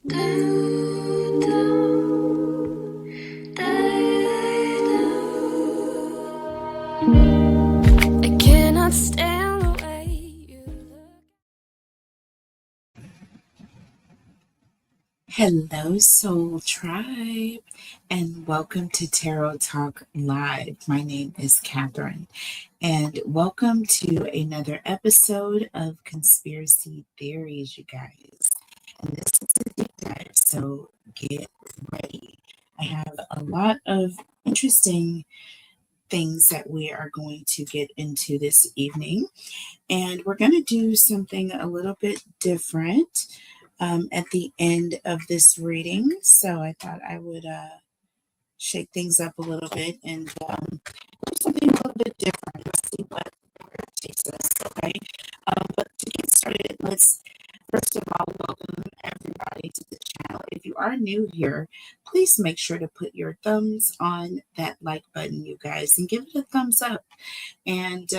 I cannot stand the way you look. Hello, Soul Tribe, and welcome to Tarot Talk Live. My name is Catherine, and welcome to another episode of Conspiracy Theories, you guys. And this is a deep dive, so get ready. I have a lot of interesting things that we are going to get into this evening, and we're going to do something a little bit different at the end of this reading. So I thought I would shake things up a little bit and do something a little bit different. Let's see where it takes us. Okay. But to get started, let's first of all welcome everybody to the channel. If you are new here, please make sure to put your thumbs on that like button, you guys, and give it a thumbs up. And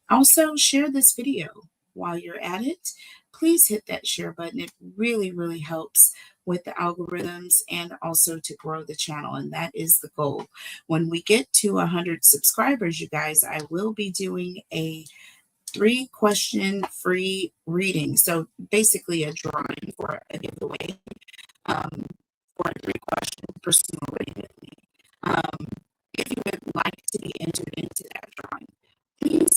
also share this video. While you're at it, please hit that share button. It really, really helps with the algorithms and also to grow the channel. And that is the goal. When we get to 100 subscribers, you guys, I will be doing a 3-question free reading. So basically a drawing for a giveaway for a 3-question personal reading with me. If you would like to be entered into that drawing,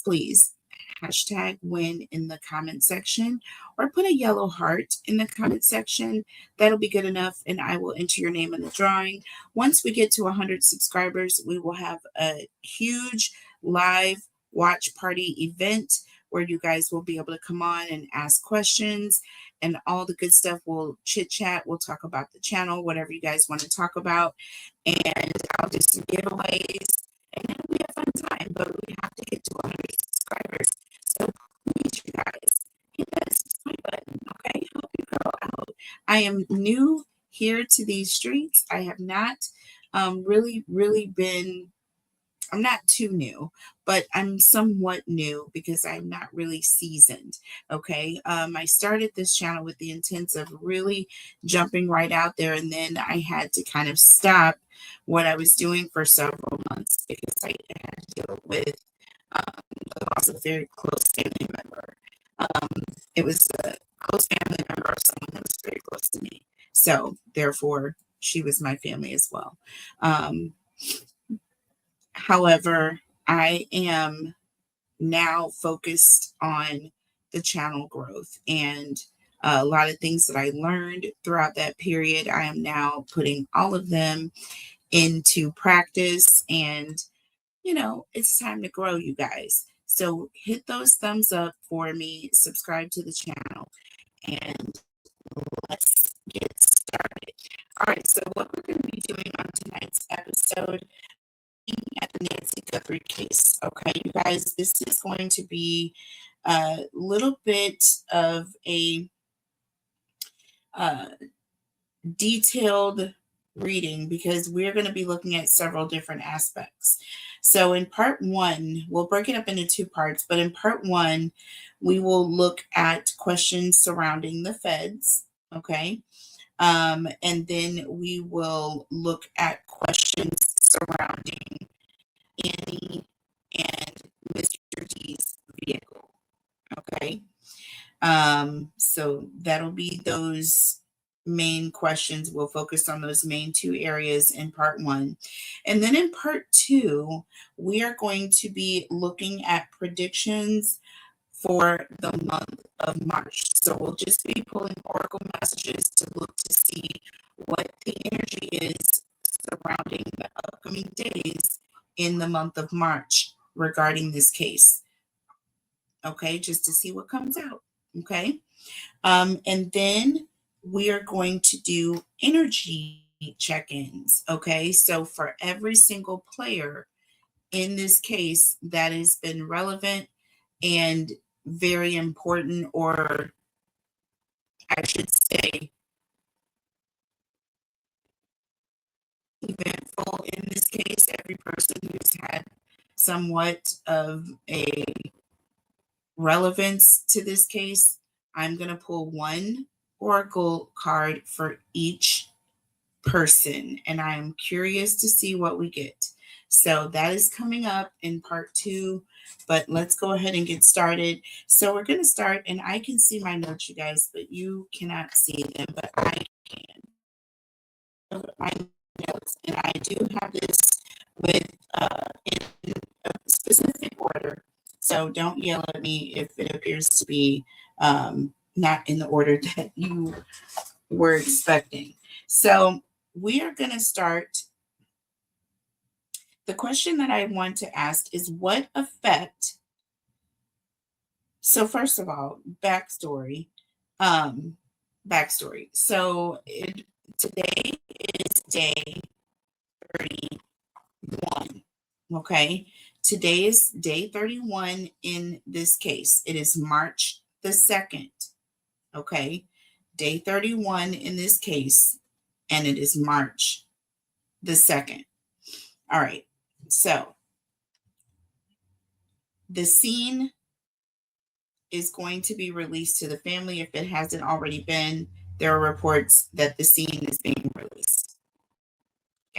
please hashtag win in the comment section or put a yellow heart in the comment section. That'll be good enough, and I will enter your name in the drawing. Once we get to 100 subscribers, we will have a huge live watch party event where you guys will be able to come on and ask questions and all the good stuff. We'll chit chat, we'll talk about the channel, whatever you guys want to talk about, and I'll do some giveaways, and it'll be a fun time. But we have to get to 100 subscribers, so please, you guys, hit that subscribe button. Okay, help you girl out. I am new here to these streets. I have not really been. I'm not too new, but I'm somewhat new because I'm not really seasoned. Okay. I started this channel with the intent of really jumping right out there, and then I had to kind of stop what I was doing for several months because I had to deal with the loss of a very close family member. It was a close family member of someone that was very close to me. So therefore, she was my family as well. However, I am now focused on the channel growth, and a lot of things that I learned throughout that period, I am now putting all of them into practice. And, it's time to grow, you guys. So hit those thumbs up for me, subscribe to the channel, and let's get started. All right, so what we're going to be doing on tonight's episode at the Nancy Guthrie case. Okay, you guys, this is going to be a little bit of a detailed reading because we're going to be looking at several different aspects. So in part 1, we'll break it up into 2 parts, but in part 1, we will look at questions surrounding the feds. Okay. And then we will look at questions surrounding Annie and Mr. D's vehicle. Okay. So that'll be those main questions. We'll focus on those main 2 areas in part 1. And then in part 2, we are going to be looking at predictions for the month of March. So we'll just be pulling oracle messages to look to see what the energy is surrounding the upcoming days in the month of March regarding this case. Okay, just to see what comes out. Okay. And then we are going to do energy check-ins. Okay, so for every single player in this case that has been relevant and very important, or I should say eventful in this case, every person who's had somewhat of a relevance to this case, I'm going to pull 1 oracle card for each person, and I'm curious to see what we get. So that is coming up in part 2, but let's go ahead and get started. So we're going to start, and I can see my notes, you guys, but you cannot see them, but I can. My notes, and I do have this with in a specific order. So don't yell at me if it appears to be not in the order that you were expecting. So we are going to start. The question that I want to ask is what effect? So first of all, backstory. Um, backstory. So today is day 31. Okay. Today is day 31 in this case. It is March the 2nd. Okay. Day 31 in this case, and it is March the 2nd. All right. So the scene is going to be released to the family. If it hasn't already been, there are reports that the scene is being released.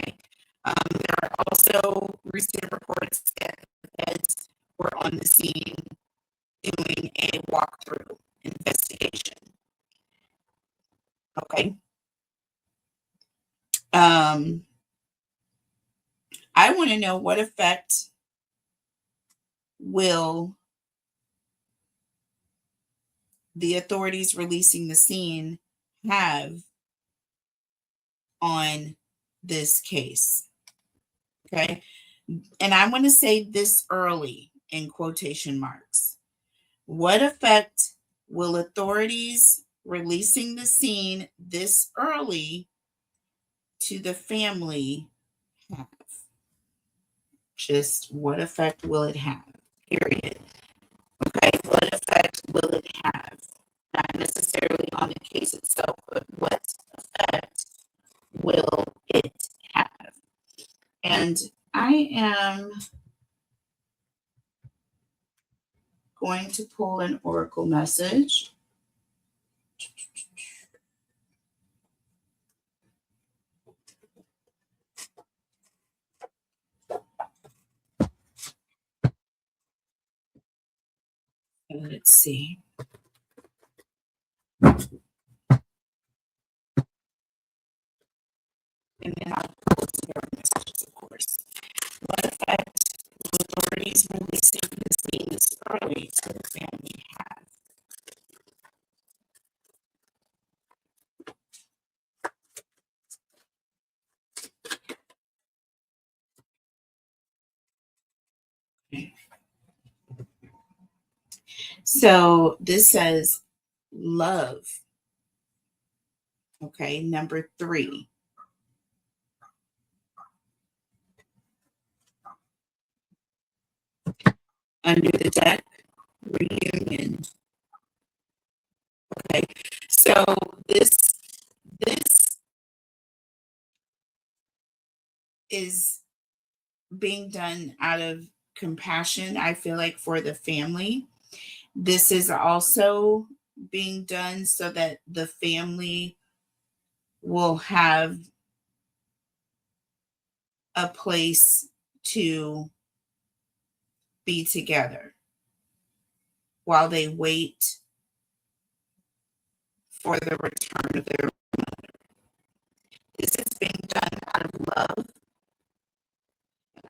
Okay. There are also recent reports that the feds were on the scene doing a walkthrough investigation. Okay. I want to know what effect will the authorities releasing the scene have on this case. Okay. And I want to say this early in quotation marks. What effect will authorities releasing the scene this early to the family have? Just what effect will it have? Period. Okay, what effect will it have? Not necessarily on the case itself, but what effect will it have? And I am going to pull an oracle message. Let's see. And then I'll pull some more messages, of course. What effect will authorities releasing the scenes early to the family have? So this says love. Okay, number 3. Under the deck, reunion. Okay, so this is being done out of compassion, I feel like, for the family. This is also being done so that the family will have a place to be together while they wait for the return of their mother. This is being done out of love.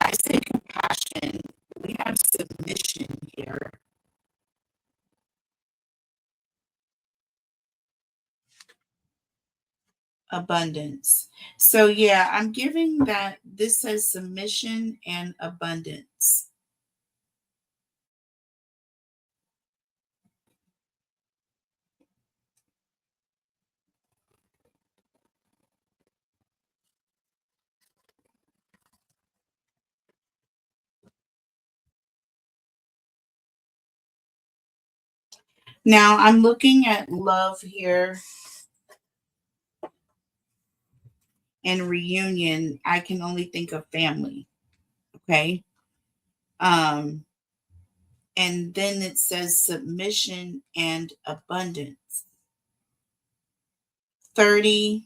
I say compassion. We have submission here. Abundance. So yeah, I'm giving that this says submission and abundance. Now I'm looking at love here and reunion. I can only think of family. Okay. Um, and then it says submission and abundance. 30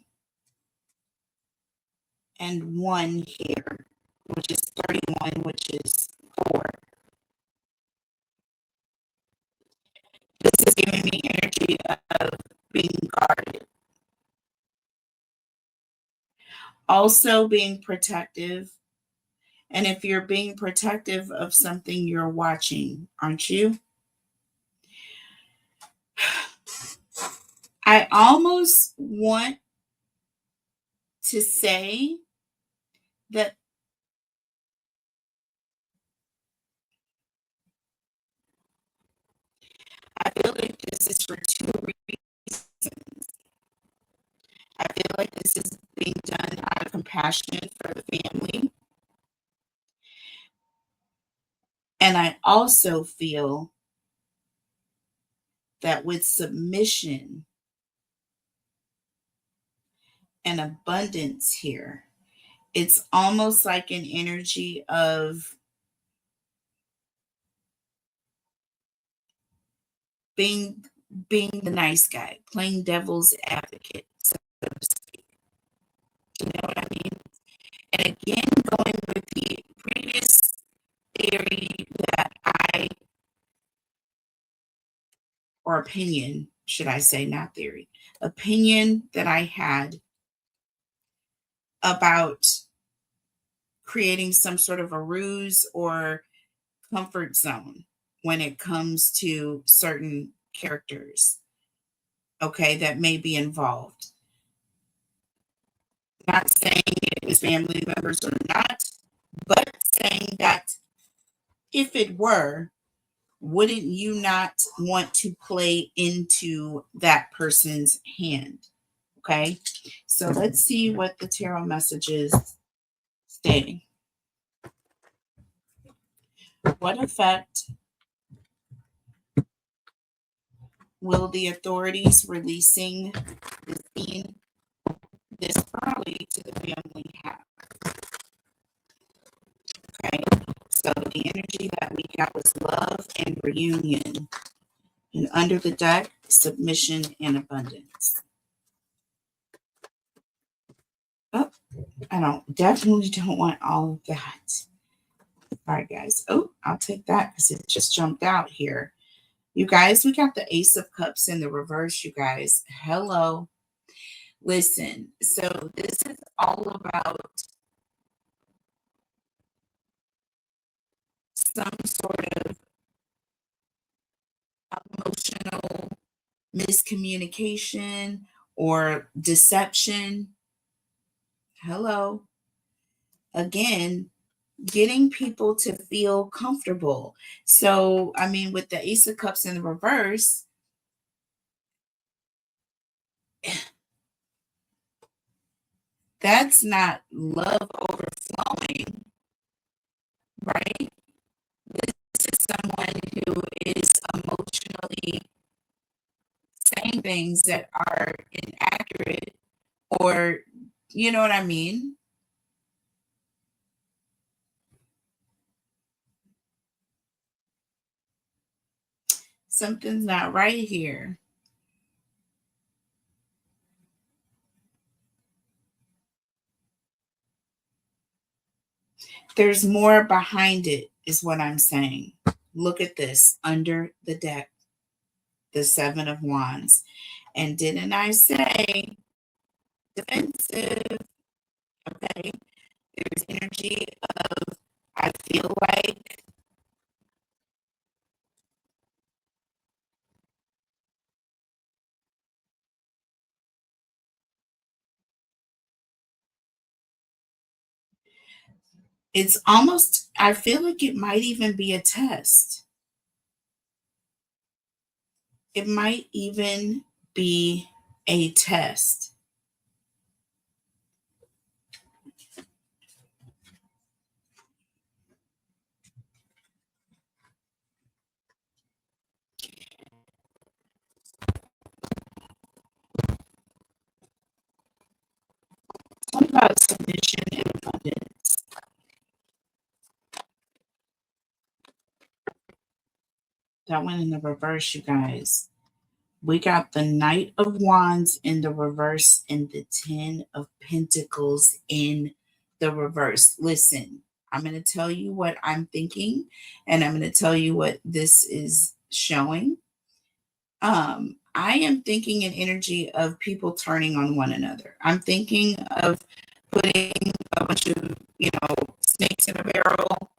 and 1 here, which is 31, which is 4. This is giving me energy of being guarded. Also being protective. And if you're being protective of something you're watching, aren't you? I almost want to say that I feel like this is for 2 reasons. I feel like this is being done out of compassion for the family. And I also feel that with submission and abundance here, it's almost like an energy of being the nice guy, playing devil's advocate, so to speak. You know what I mean? And again, going with the previous theory that or opinion, should I say, not theory, opinion that I had about creating some sort of a ruse or comfort zone when it comes to certain characters, okay, that may be involved. Not saying it was family members or not, but saying that if it were, wouldn't you not want to play into that person's hand? Okay, so let's see what the tarot messages say. What effect will the authorities releasing the scene this early to the family have? Okay, so the energy that we got was love and reunion. And under the deck, submission and abundance. Oh, definitely don't want all of that. All right, guys. Oh, I'll take that because it just jumped out here. You guys, we got the Ace of Cups in the reverse, you guys. Hello. Listen, so this is all about some sort of emotional miscommunication or deception. Hello. Again, getting people to feel comfortable. So, I mean, with the Ace of Cups in the reverse, that's not love overflowing, right? This is someone who is emotionally saying things that are inaccurate, or, you know what I mean? Something's not right here. There's more behind it, is what I'm saying. Look at this under the deck, the Seven of Wands. And didn't I say defensive? Okay. There's energy of, I feel like it's almost, I feel like it might even be a test. It might even be a test. What about submission and abundance? That one in the reverse, you guys. We got the Knight of Wands in the reverse and the Ten of Pentacles in the reverse. Listen, I'm going to tell you what I'm thinking, and I'm going to tell you what this is showing. I am thinking an energy of people turning on one another. I'm thinking of putting a bunch of, snakes in a barrel.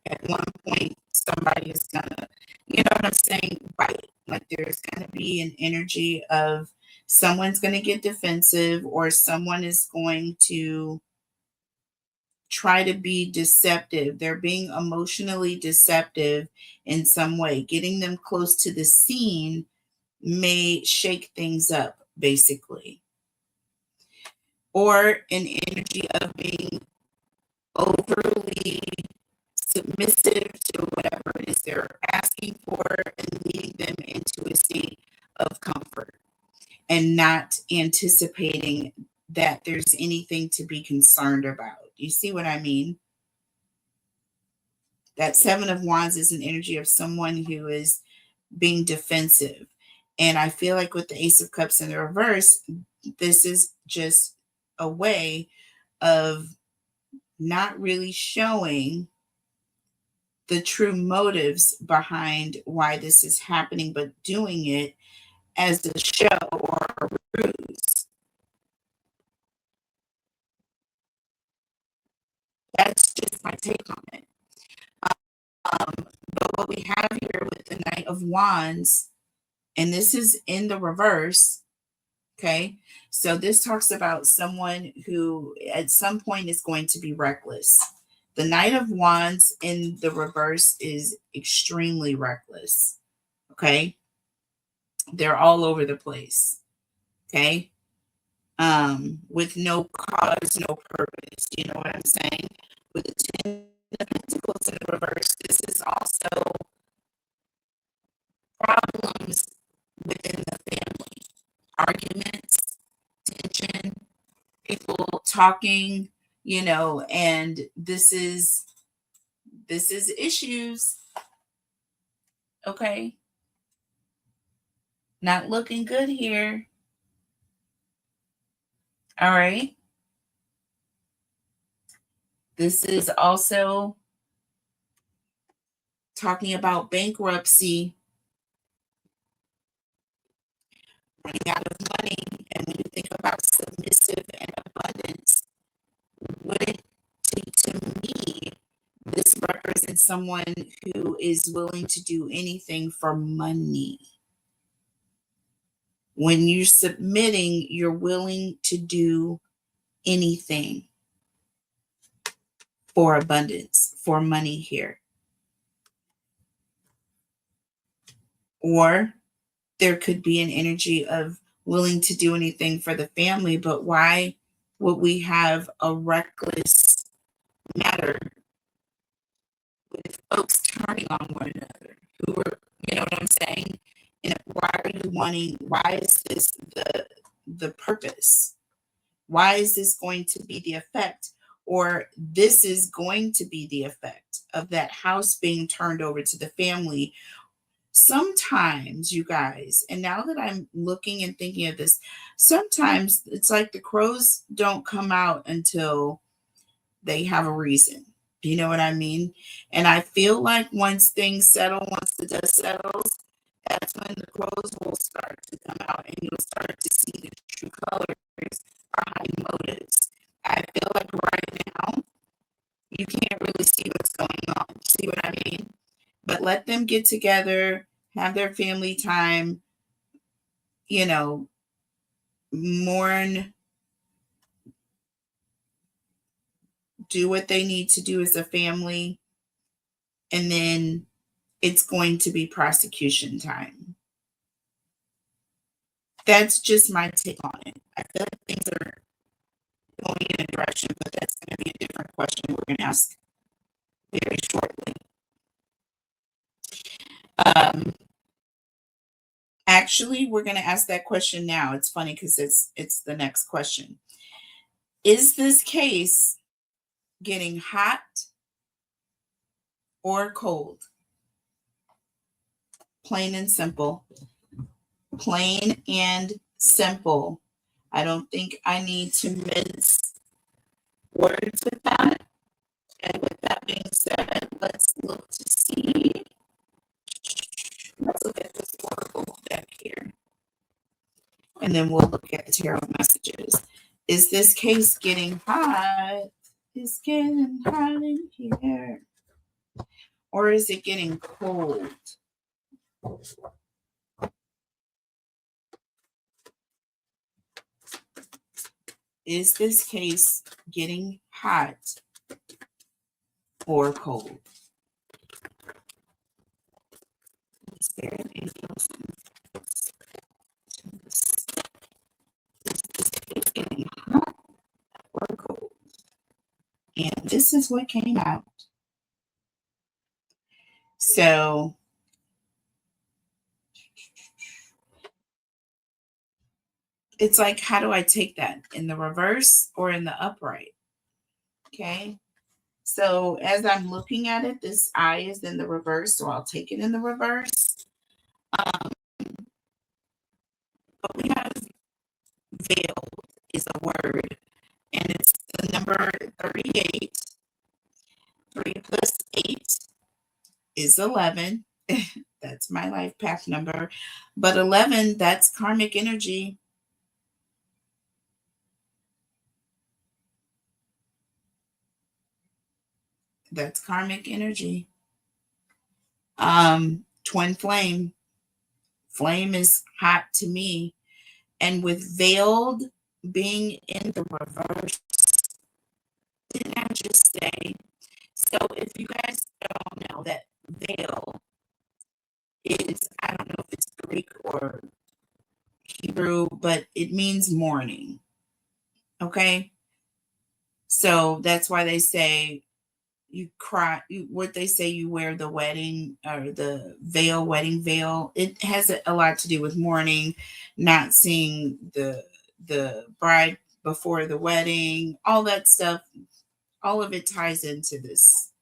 At one point, somebody is gonna, what I'm saying, bite. Like there's gonna be an energy of someone's gonna get defensive, or someone is going to try to be deceptive. They're being emotionally deceptive in some way. Getting them close to the scene may shake things up, basically. Or an energy of being overly submissive to whatever it is they're asking for and leading them into a state of comfort and not anticipating that there's anything to be concerned about. You see what I mean? That Seven of Wands is an energy of someone who is being defensive. And I feel like with the Ace of Cups in the reverse, this is just a way of not really showing the true motives behind why this is happening, but doing it as a show or a ruse. That's just my take on it. But what we have here with the Knight of Wands, and this is in the reverse, okay? So this talks about someone who at some point is going to be reckless. The Knight of Wands in the reverse is extremely reckless, okay? They're all over the place, okay? With no cause, no purpose. You know what I'm saying? With the Ten of Pentacles in the reverse, this is also problems within the family, arguments, tension, people talking, and this is issues. Okay, not looking good here. All right. This is also talking about bankruptcy, running out of money. And when you think about submissive and abundance, wouldn't to me, this represents someone who is willing to do anything for money. When you're submitting, you're willing to do anything for abundance, for money here. Or there could be an energy of willing to do anything for the family, but why would we have a reckless matter with folks turning on one another who are, you know what I'm saying? And why is this the purpose? Why is this going to be the effect? Or this is going to be the effect of that house being turned over to the family. Sometimes, you guys, and now that I'm looking and thinking of this, sometimes it's like the crows don't come out until they have a reason. Do you know what I mean? And I feel like once things settle, once the dust settles, that's when the crows will start to come out and you'll start to see the true colors behind motives. I feel like right now, you can't really see what's going on. See what I mean? But let them get together, have their family time, mourn, do what they need to do as a family, and then it's going to be prosecution time. That's just my take on it. I feel like things are going in a direction, but that's going to be a different question we're going to ask very shortly. Actually, we're going to ask that question now. It's funny because it's the next question. Is this case getting hot or cold? Plain and simple. Plain and simple. I don't think I need to mince words with that. And with that being said, let's look to see. Let's look at this oracle deck here. And then we'll look at the tarot messages. Is this case getting hot? It's getting hot in here. Or is it getting cold? Is this case getting hot or cold? Spirit angels. Is this case getting hot or cold? And this is what came out. So it's like, how do I take that? In the reverse or in the upright? Okay. So as I'm looking at it, this eye is in the reverse, so I'll take it in the reverse. But we have veiled is a word, and it's the number 38. 3 plus 8 is 11. That's my life path number. But 11, that's karmic energy. That's karmic energy. Twin flame. Flame is hot to me. And with veiled being in the reverse, didn't I just say? So if you guys don't know that veil is, I don't know if it's Greek or Hebrew, but it means mourning. Okay. So that's why they say you cry, what they say, you wear the wedding or the veil, wedding veil. It has a lot to do with mourning, not seeing the bride before the wedding, all that stuff. All of it ties into this.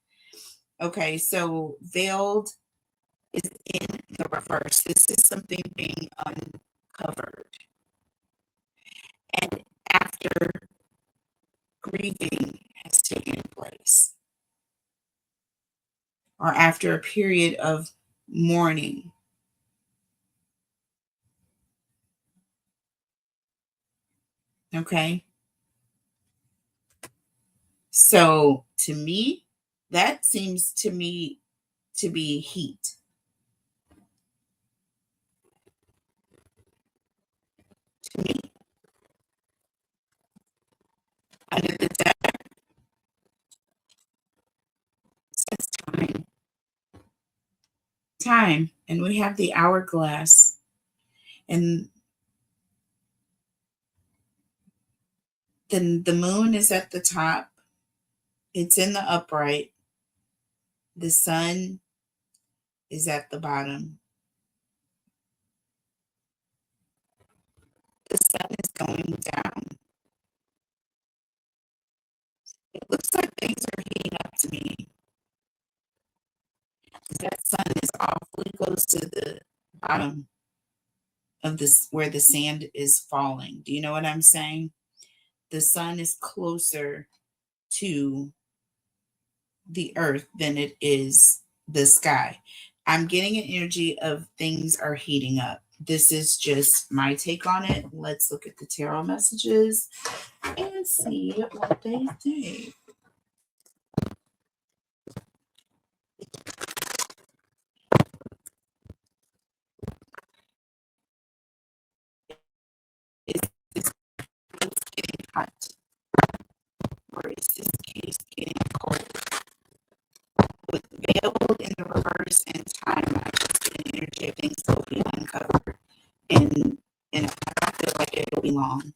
Okay, so veiled is in the reverse. This is something being uncovered. And after grieving has taken place, or after a period of mourning. Okay. So to me, that seems to me to be heat. To me. Under the deck says time. Time. And we have the hourglass. And then the moon is at the top. It's in the upright. The sun is at the bottom. The sun is going down. It looks like things are heating up to me. That sun is awfully close to the bottom of this, where the sand is falling. Do you know what I'm saying? The sun is closer to the earth than it is the sky. I'm getting an energy of things are heating up. This is just my take on it. Let's look at the tarot messages and see what they say. Is this case getting hot? Or is this case getting cold? With veiled in the reverse and time, I just get an energy of things will be uncovered. And I feel like it'll be long.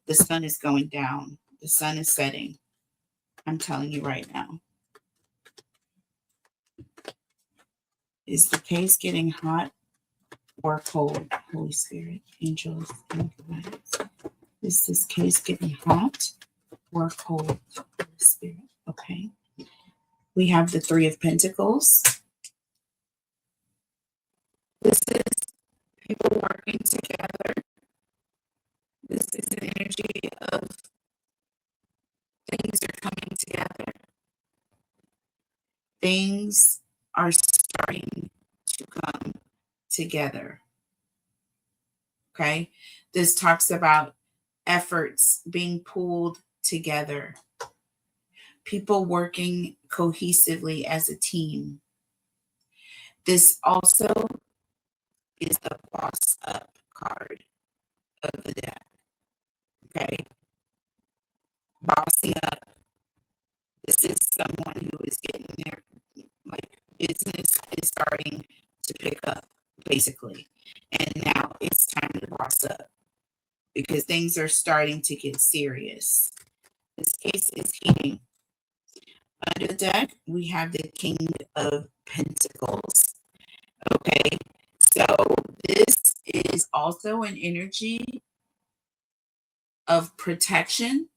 The sun is going down. The sun is setting. I'm telling you right now. Is the case getting hot or cold? Holy Spirit, angels, and guides. Is this case getting hot or cold? Holy Spirit. Okay. We have the Three of Pentacles. This is people working things are starting to come together. Okay. This talks about efforts being pulled together, people working cohesively as a team. This also is the boss up card of the deck. Okay. Bossy up. This is someone who is getting their like business is starting to pick up, basically. And now it's time to boss up because things are starting to get serious. This case is heating. Under the deck, we have the King of Pentacles. Okay, so this is also an energy of protection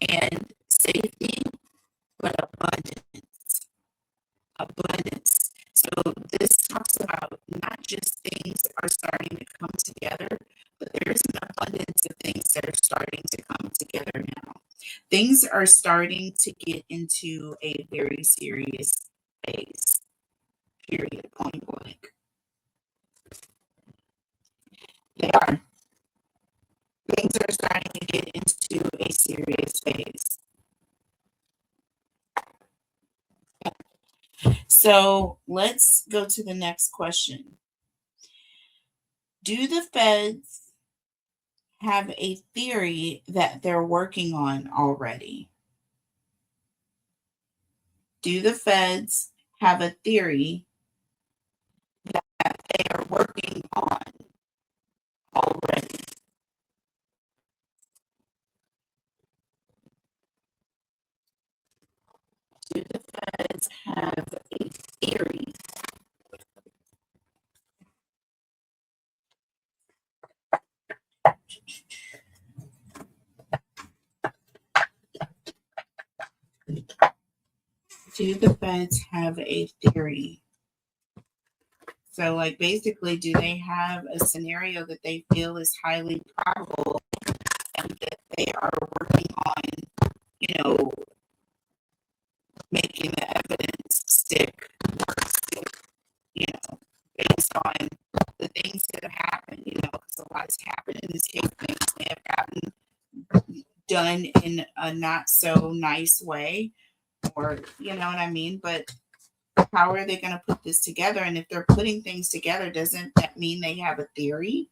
and safety, but abundance. Abundance. So this talks about not just things are starting to come together, but there is an abundance of things that are starting to come together now. Things are starting to get into a very serious phase, period, point blank. They are. Things are starting to get into a serious phase. So let's go to the next question. Do the feds have a theory that they're working on already? Do the feds have a theory that they are working on already? Do the feds have a theory? Do the feds have a theory? So, like, basically, do they have a scenario that they feel is highly probable and that they are working on, making the evidence stick, based on the things that have happened, because a lot has happened in this case. Things may have gotten done in a not so nice way, or, you know what I mean? But how are they going to put this together? And if they're putting things together, doesn't that mean they have a theory?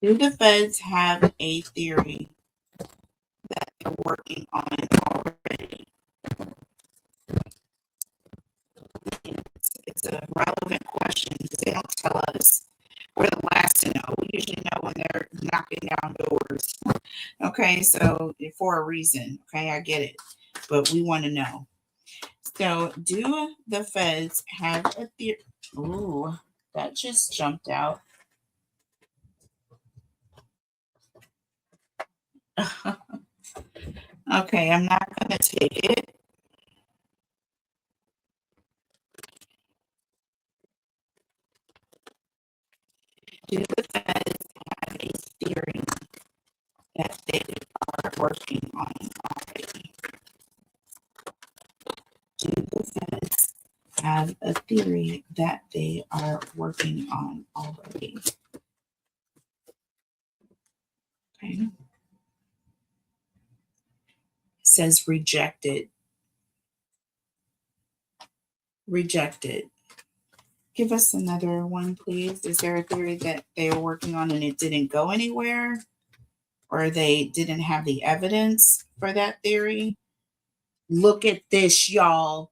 Do the feds have a theory that they're working on already? It's a relevant question because they don't tell us. We're the last to know. We usually know when they're knocking down doors. Okay, so for a reason. Okay, I get it. But we want to know. So, do the feds have a theory? Ooh, that just jumped out. Okay, I'm not going to take it. Do the feds have a theory that they are working on already? Do the feds have a theory that they are working on already? Okay. It says rejected. Rejected. Give us another one, please. Is there a theory that they were working on and it didn't go anywhere? Or they didn't have the evidence for that theory? Look at this, y'all.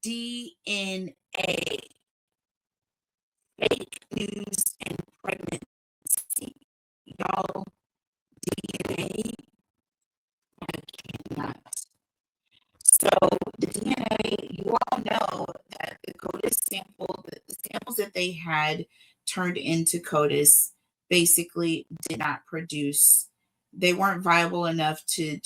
DNA. Fake news and pregnancy. Y'all, DNA. I cannot. So the DNA, you all know that the CODIS sample, the samples that they had turned into CODIS basically did not produce, they weren't viable enough to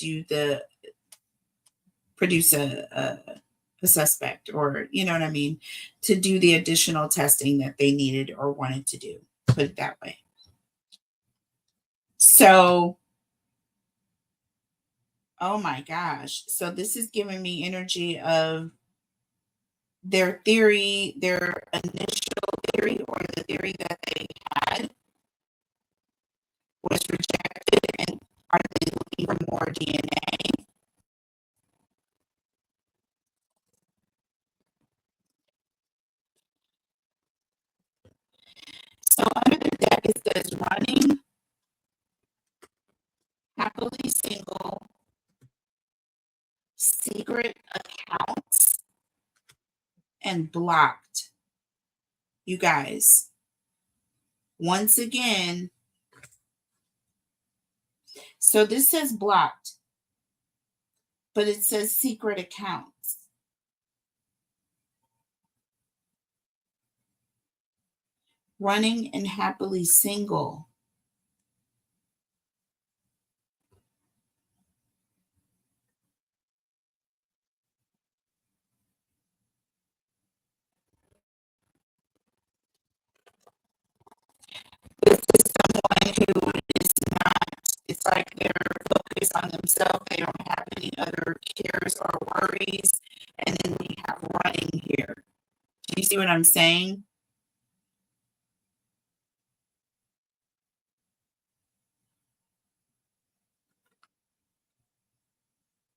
produce a suspect, or, you know what I mean, to do the additional testing that they needed or wanted to do, put it that way. So, oh my gosh. So this is giving me energy of their theory, their initial theory, or the theory that they had was rejected, and are they looking for more DNA? So under the deck it says running, happily single, secret accounts, and blocked. You guys, once again, so this says blocked, but it says secret accounts. Running and happily single. This is someone who is not, it's like they're focused on themselves. They don't have any other cares or worries. And then we have running here. Do you see what I'm saying?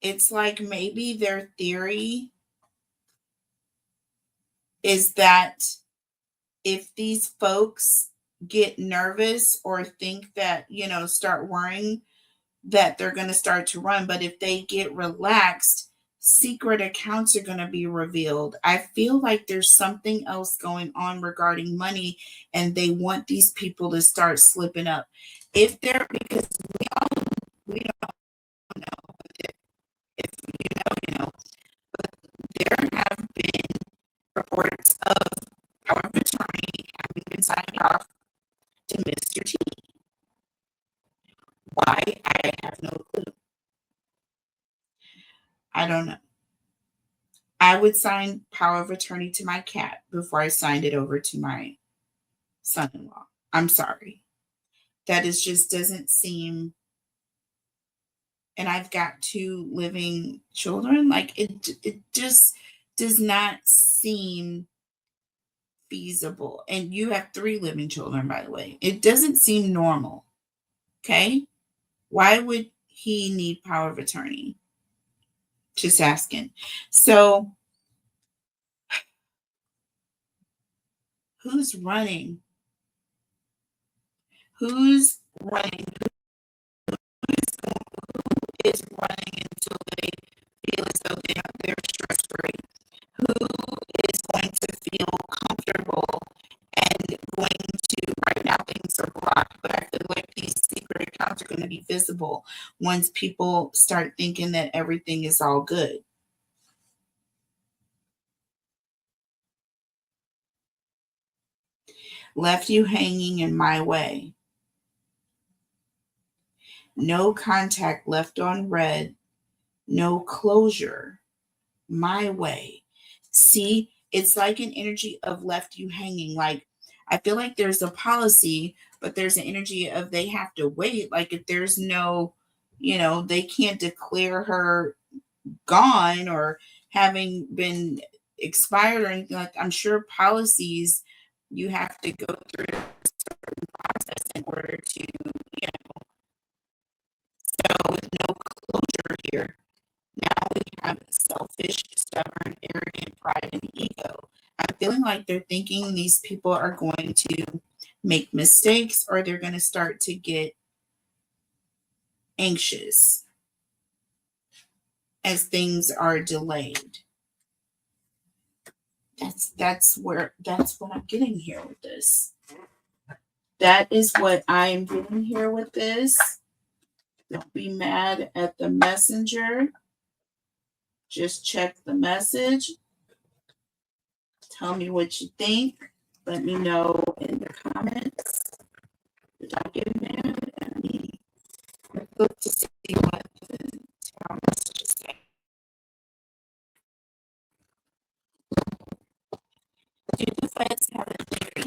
It's like maybe their theory is that if these folks get nervous or think that, start worrying, that they're going to start to run. But if they get relaxed, secret accounts are going to be revealed. I feel like there's something else going on regarding money, and they want these people to start slipping up. If they're, because we don't know if but there have been reports of power of attorney having been signed off to Mr. T. Why? I have no clue. I don't know. I would sign power of attorney to my cat before I signed it over to my son-in-law. I'm sorry. That is just doesn't seem, and I've got 2 living children. Like it just does not seem feasible. And you have 3 living children, by the way. It doesn't seem normal. Okay? Why would he need power of attorney? Just asking. So, who's running? Who's running? Who is running until they feel as though they're stress free? Who is going to feel comfortable and going to, right now things are blocked, but I feel like these secret accounts are going to be visible once people start thinking that everything is all good. Left you hanging in my way. No contact left on red. No closure. My way. See, it's like an energy of left you hanging. Like, I feel like there's a policy, but there's an energy of they have to wait. Like, if there's no, they can't declare her gone or having been expired or anything like that. I'm sure policies, you have to go through a certain process in order to, so with no closure here. Now we have selfish, stubborn, arrogant, pride, and ego. I'm feeling like they're thinking these people are going to make mistakes or they're going to start to get anxious as things are delayed. That's what I'm getting here with this. That is what I'm getting here with this. Don't be mad at the messenger. Just check the message. Tell me what you think. Let me know in the comments. Did I get mad at me? Let's look to see what the tarot messages say. Do the feds have a theory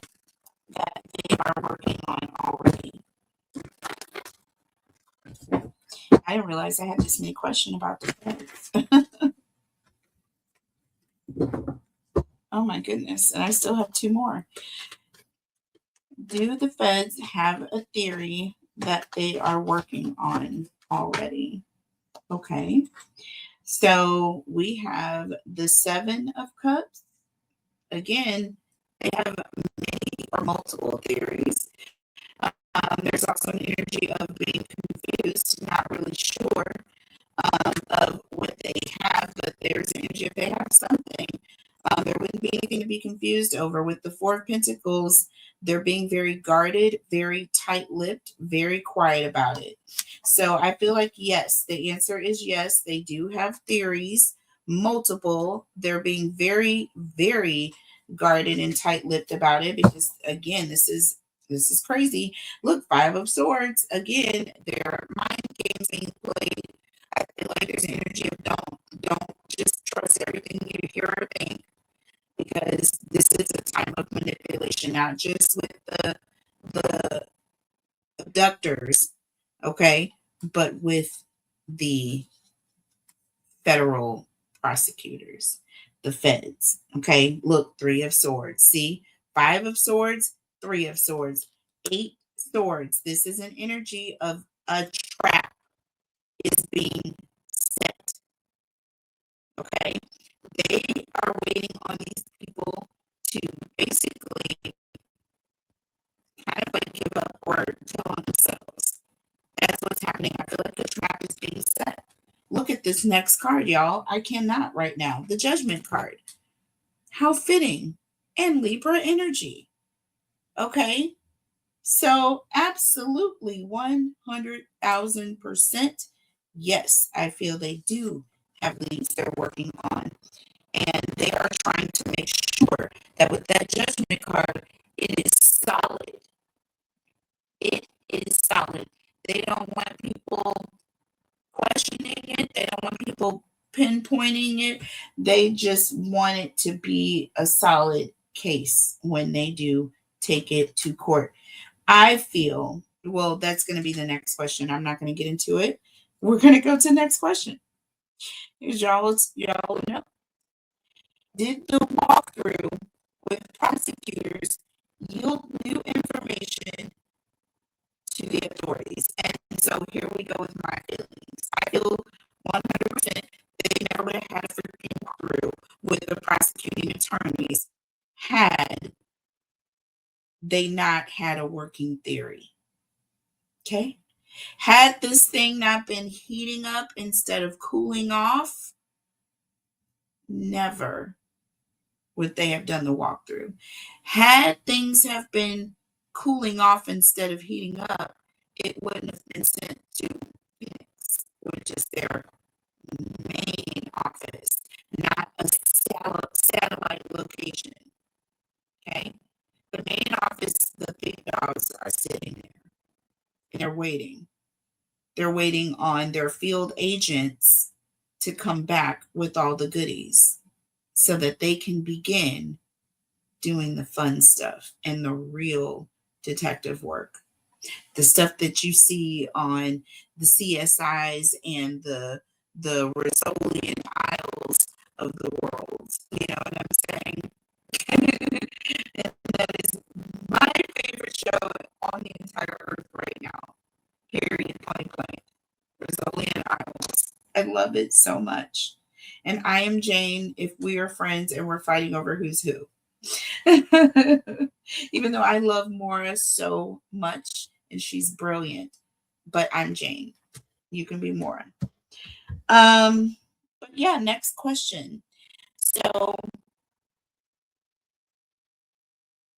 that they are working on already? I didn't realize I had this many questions about the feds. Oh my goodness. And I still have two more. Do the feds have a theory that they are working on already? Okay. So we have the Seven of Cups. Again, they have many or multiple theories. There's also an energy of being confused, not really sure of what they have, but there's an energy if they have something. There wouldn't be anything to be confused over. With the Four of Pentacles, they're being very guarded, very tight-lipped, very quiet about it. So I feel like, yes, the answer is yes. They do have theories, multiple. They're being very, very guarded and tight-lipped about it because, again, this is crazy. Look, Five of Swords. Again, there are mind games being played. I feel like there's an energy of don't just trust everything you hear or think, because this is a time of manipulation, not just with the abductors, okay, but with the federal prosecutors, the feds. Okay, look, Three of Swords. See, Five of Swords, Three of Swords, Eight Swords. This is an energy of a trap is being set. Okay, they are waiting on these people to basically kind of like give up or tell on themselves. That's what's happening. I feel like the trap is being set. Look at this next card, y'all. I cannot right now. The Judgment card. How fitting. And Libra energy. Okay. So absolutely 100,000%. Yes, I feel they do have things they're working on. And they are trying to make sure that with that Judgment card, it is solid. It is solid. They don't want people questioning it. They don't want people pinpointing it. They just want it to be a solid case when they do take it to court. I feel, well, that's going to be the next question. I'm not going to get into it. We're going to go to the next question. Here's y'all know. Did the walkthrough with prosecutors yield new information to the authorities? And so here we go with my feelings. I feel 100% they never would have had a freaking walkthrough with the prosecuting attorneys had they not had a working theory. Okay? Had this thing not been heating up instead of cooling off, never would they have done the walkthrough. Had things have been cooling off instead of heating up, it wouldn't have been sent to Phoenix, which is their main office, not a satellite location. Okay? The main office, the big dogs are sitting there and they're waiting. They're waiting on their field agents to come back with all the goodies so that they can begin doing the fun stuff and the real detective work. The stuff that you see on the CSIs and the Rosolian Isles of the world. You know what I'm saying? And that is my favorite show on the entire earth right now. Period. Point blank. Rosolian Isles. I love it so much. And I am Jane if we are friends and we're fighting over who's who. Even though I love Maura so much and she's brilliant, but I'm Jane. You can be Maura. But yeah, next question. So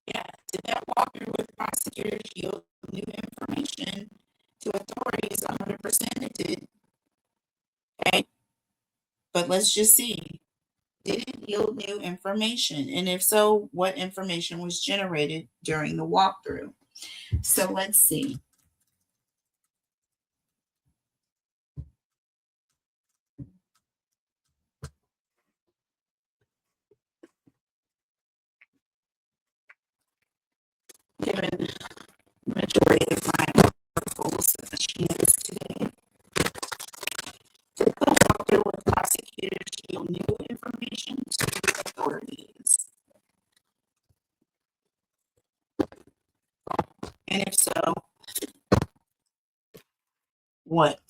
yeah, did that walkthrough with prosecutors yield new information to authorities? 100% it did. Okay. But let's just see. Did it yield new information? And if so, what information was generated during the walkthrough? So let's see. Given the majority of my articles that she has today. And if so, what?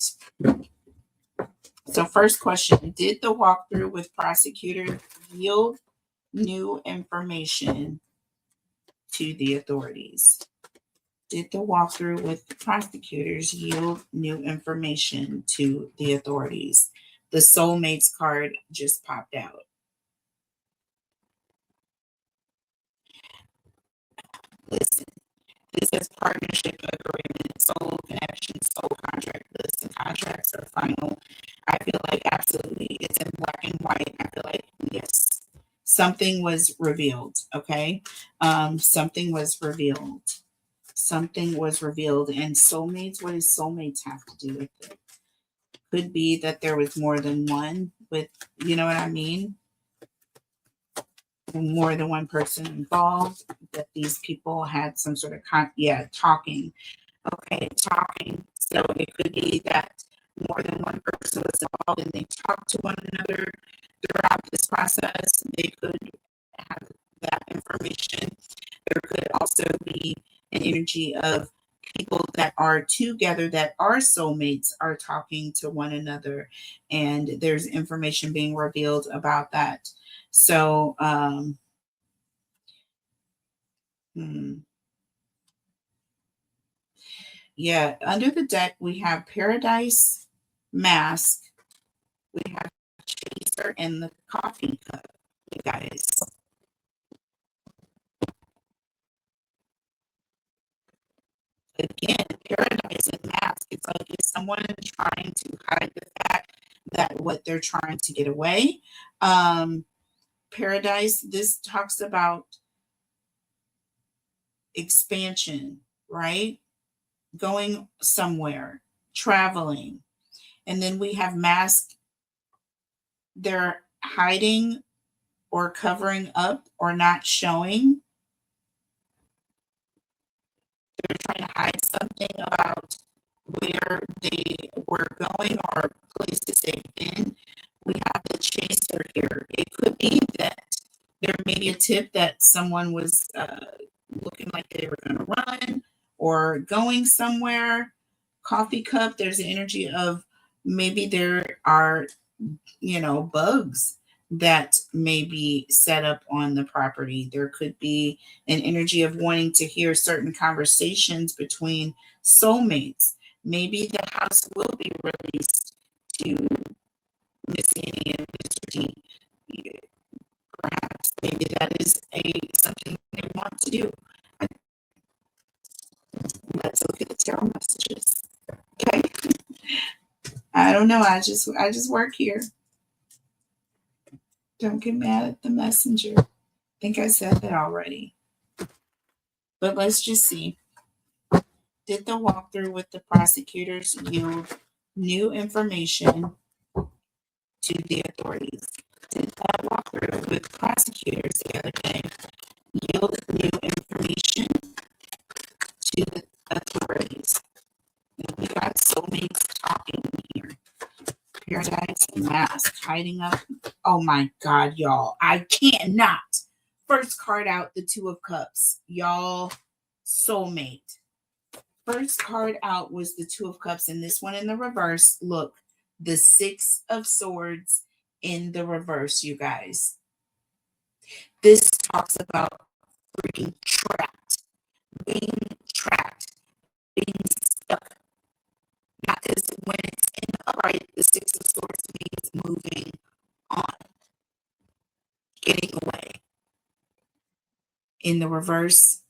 So first question, did the walkthrough with prosecutors yield new information to the authorities? Did the walkthrough with prosecutors yield new information to the authorities? The soulmates card just popped out. Listen, this says partnership agreement, soul connection, soul contract. Listen, contracts are final. I feel like absolutely it's in black and white. I feel like yes, something was revealed. Okay, something was revealed. Something was revealed, and soulmates. What does soulmates have to do with it? Could be that there was more than one. With you know what I mean? More than one person involved. That these people had some sort of talking. Okay, talking. So it could be that more than one person was involved and they talked to one another throughout this process. They could have that information. There could also be an energy of people that are together, that are soulmates, are talking to one another, and there's information being revealed about that. So, yeah, under the deck, we have Paradise, Mask, we have Chaser, and the Coffee Cup, you guys. Again, Paradise and Mask, it's like, is someone trying to hide the fact that what they're trying to get away? Paradise, this talks about expansion, right? Going somewhere, traveling. And then we have Mask, they're hiding or covering up or not showing. They're trying to hide something about where they were going or places they've been. We have the chaser here. It could be that there may be a tip that someone was looking like they were going to run or going somewhere. Coffee cup, there's an energy of maybe there are, bugs that may be set up on the property. There could be an energy of wanting to hear certain conversations between soulmates. Maybe the house will be released to Miss Annie and Mr. D. Perhaps maybe that is something they want to do. Let's look at the tarot messages. Okay. I don't know. I just work here. Don't get mad at the messenger. I think I said that already. But let's just see. Did the walkthrough with the prosecutors yield new information to the authorities? Did that walkthrough with prosecutors the other day yield new information to the authorities? And we got soulmates talking here. Paradise and Mask hiding up. Oh my God, y'all. I cannot. First card out, the Two of Cups. Y'all, soulmate. First card out was the Two of Cups, and this one in the reverse. Look, the Six of Swords in the reverse, you guys. This talks about being trapped, being stuck. Because when it's in the upright, the Six of Swords means moving on, getting away. In the reverse,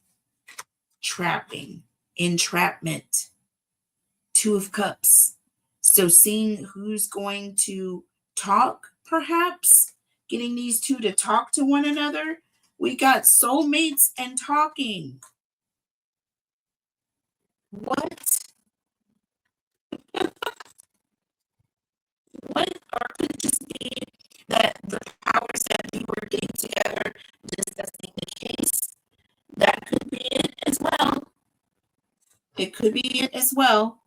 trapping, entrapment, Two of Cups. So seeing who's going to talk, perhaps getting these two to talk to one another. We got soulmates and talking. What? What? Or could it just be that the powers that we were getting together discussing the case? That could be it as well. It could be it as well.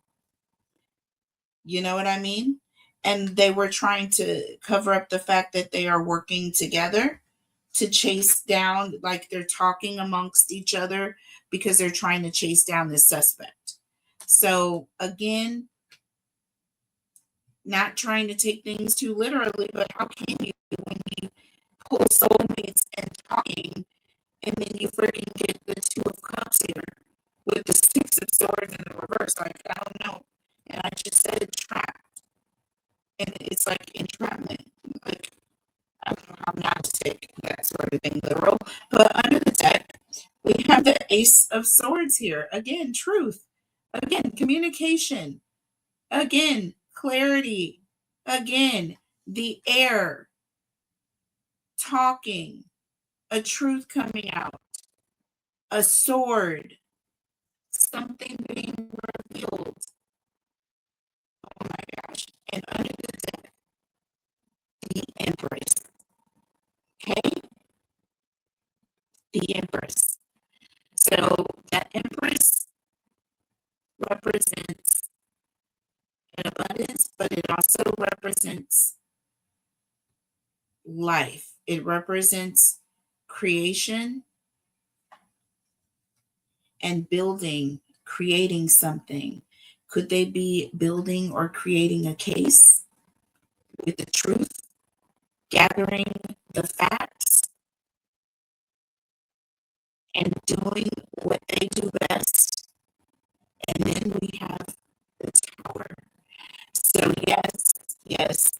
You know what I mean? And they were trying to cover up the fact that they are working together. to chase down, like they're talking amongst each other because they're trying to chase down this suspect. So again, not trying to take things too literally, but how can you when you pull soulmates and talking, and then you freaking get the Two of Cups here with the Six of Swords in the reverse? Like, I don't know. And I just said trap. And it's like entrapment. Like, I don't know how not to take that sort of thing literal. But under the deck, we have the Ace of Swords here. Again, truth. Again, communication. Again, clarity. Again, the air. Talking. A truth coming out. A sword. Something being revealed. Oh my gosh. And under the deck, the Empress. Okay? The Empress. So that Empress represents an abundance, but it also represents life. It represents creation and building, creating something. Could they be building or creating a case with the truth, gathering the facts, and doing what they do best? And then we have the Tower. So, yes,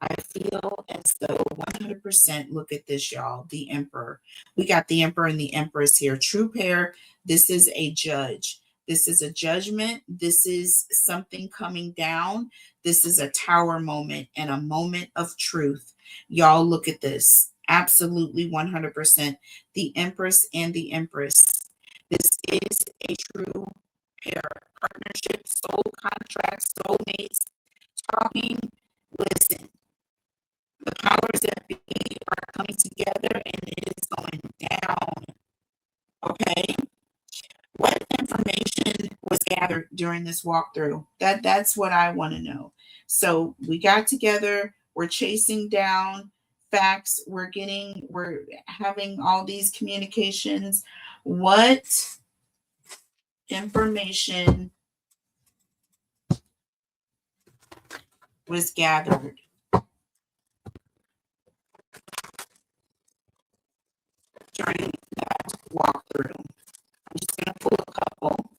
I feel as though 100%, look at this, y'all, the Emperor. We got the Emperor and the Empress here. True pair, this is a judge. This is a judgment. This is something coming down. This is a Tower moment and a moment of truth. Y'all, look at this. Absolutely 100%. The Empress and the Empress. This is a true pair. Partnership, soul contracts, soulmates, talking. Listen, the powers that be are coming together and it is going down. Okay. What information was gathered during this walkthrough? That's what I want to know. So we got together, we're chasing down facts, we're having all these communications. What information was gathered during that walkthrough? I'm just going to pull a couple.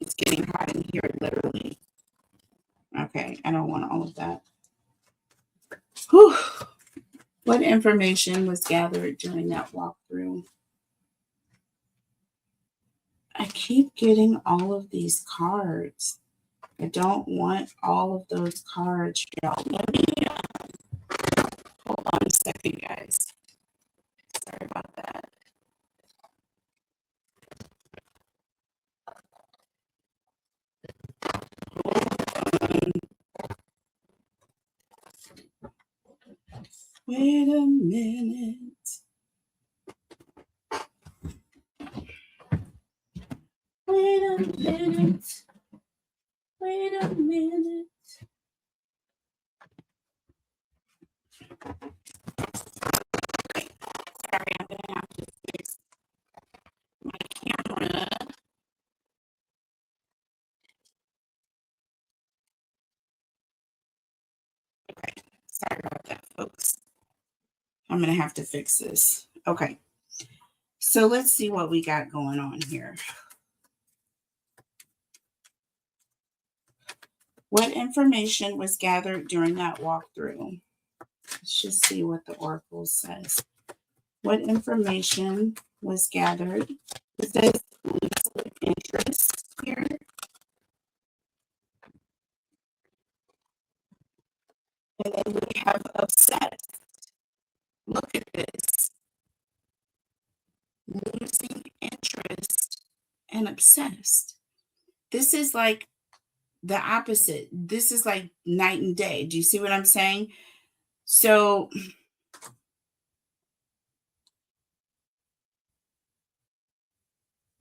It's getting hot in here, literally. Okay, I don't want all of that. Whew. What information was gathered during that walkthrough? I keep getting all of these cards. I don't want all of those cards, y'all. Let me hold on a second, guys. Sorry about that. Wait a minute. Wait a minute. Wait a minute. Sorry, I'm gonna have to fix my camera. Okay, sorry about that, folks. I'm gonna have to fix this. Okay, so let's see what we got going on here. What information was gathered during that walkthrough? Let's just see what the Oracle says. What information was gathered? It says loose interest here. And then we have obsessed. Look at this. Losing interest and obsessed. This is like the opposite. This is like night and day. Do you see what I'm saying? So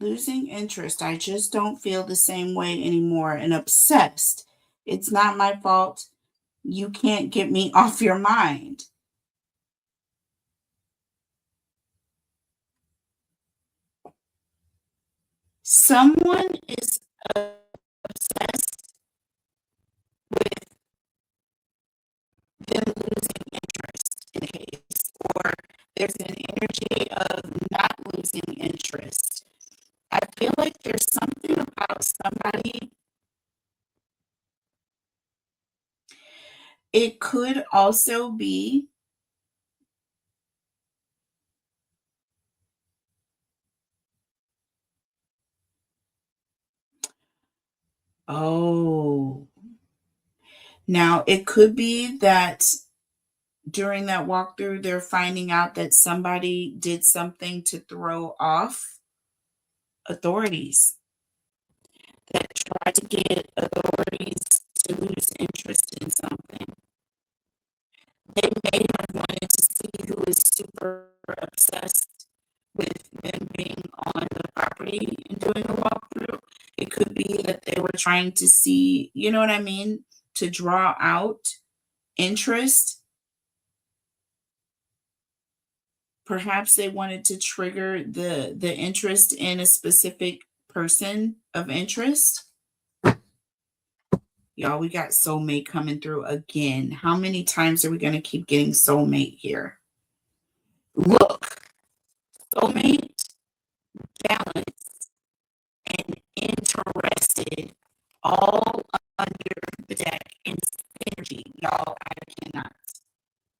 losing interest. I just don't feel the same way anymore. And obsessed. It's not my fault. You can't get me off your mind. Someone is obsessed with them losing interest in a case, or there's an energy of not losing interest. I feel like there's something about somebody. It could also be, oh, now it could be that during that walkthrough, they're finding out that somebody did something to throw off authorities, that tried to get authorities to lose interest in something. They may have wanted to see who is super obsessed with them being on the property and doing a walkthrough. It could be that they were trying to see, you know what I mean, to draw out interest. Perhaps they wanted to trigger the interest in a specific person of interest. Y'all, we got soulmate coming through again. How many times are we going to keep getting soulmate here? Look, soulmate, balance, and interested all under the deck in synergy. Y'all,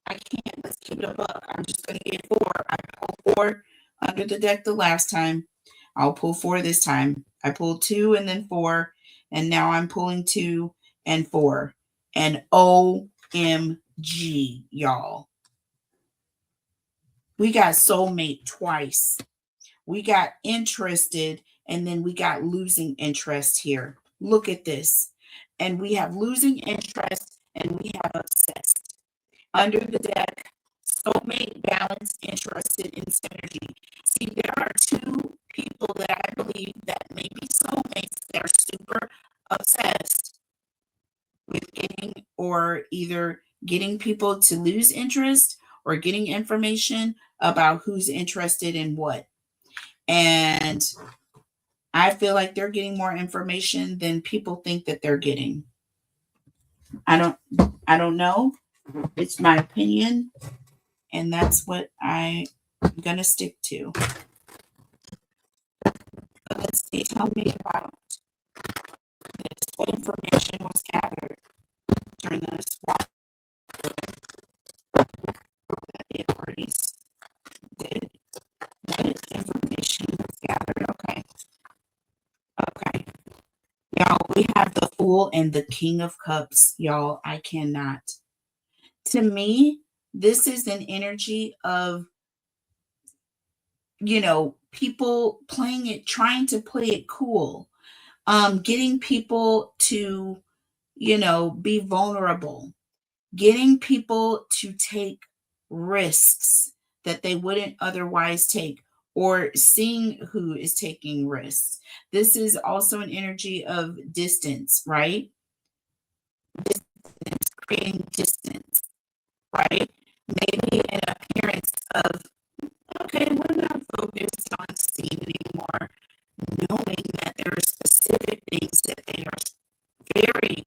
I can't. Let's keep it a buck. I'm just going to get 4. I pulled 4 under the deck the last time. I'll pull 4 this time. I pulled 2 and then 4. And now I'm pulling 2 and 4. And OMG, y'all. We got soulmate twice. We got interested, and then we got losing interest here. Look at this. And we have losing interest, and we have obsessed. Under the deck, soulmate, balance, interested in synergy. See, there are 2 people that I believe that may be soulmates that are super obsessed with getting, or either getting people to lose interest or getting information about who's interested in what. And I feel like they're getting more information than people think that they're getting. I don't know. It's my opinion, and that's what I'm gonna stick to. But let's see, tell me about this. What information was gathered during the swap that the authorities did? What information was gathered? Okay. Okay. Y'all, we have the Fool and the King of Cups. Y'all, I cannot. To me, this is an energy of, people playing it, trying to play it cool, getting people to, be vulnerable, getting people to take risks that they wouldn't otherwise take, or seeing who is taking risks. This is also an energy of distance, right? Distance, creating distance, right? Maybe an appearance of, okay, we're not focused on seeing anymore, knowing that there are specific things that they are very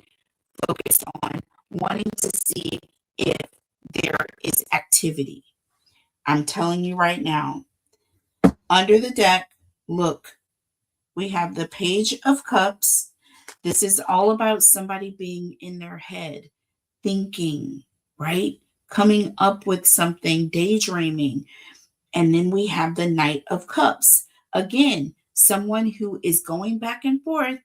focused on, wanting to see if there is activity. I'm telling you right now, under the deck, look, we have the Page of Cups. This is all about somebody being in their head, thinking, right? Coming up with something, daydreaming. And then we have the Knight of Cups. Again, someone who is going back and forth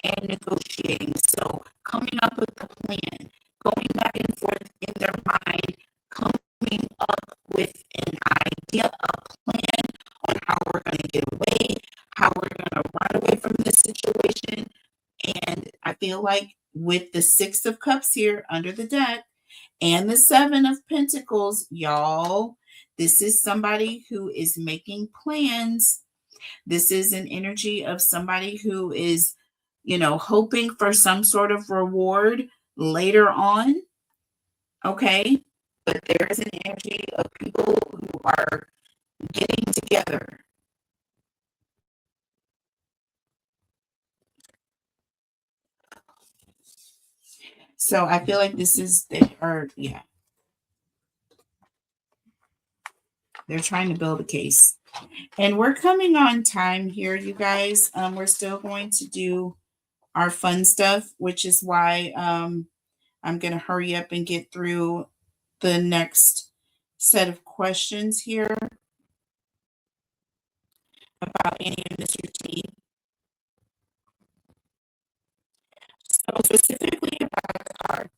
and negotiating. So coming up with a plan, going back and forth in their mind, coming up with an idea, a plan on how we're going to get away, how we're going to run away from this situation. And I feel like with the Six of Cups here under the deck and the Seven of Pentacles, y'all, this is somebody who is making plans. This is an energy of somebody who is, hoping for some sort of reward later on. Okay? But there is an energy of people who are getting together. So I feel like this is yeah, they're trying to build a case. And we're coming on time here, you guys. We're still going to do our fun stuff, which is why I'm going to hurry up and get through the next set of questions here about Annie and Mr. T. So specifically about the car,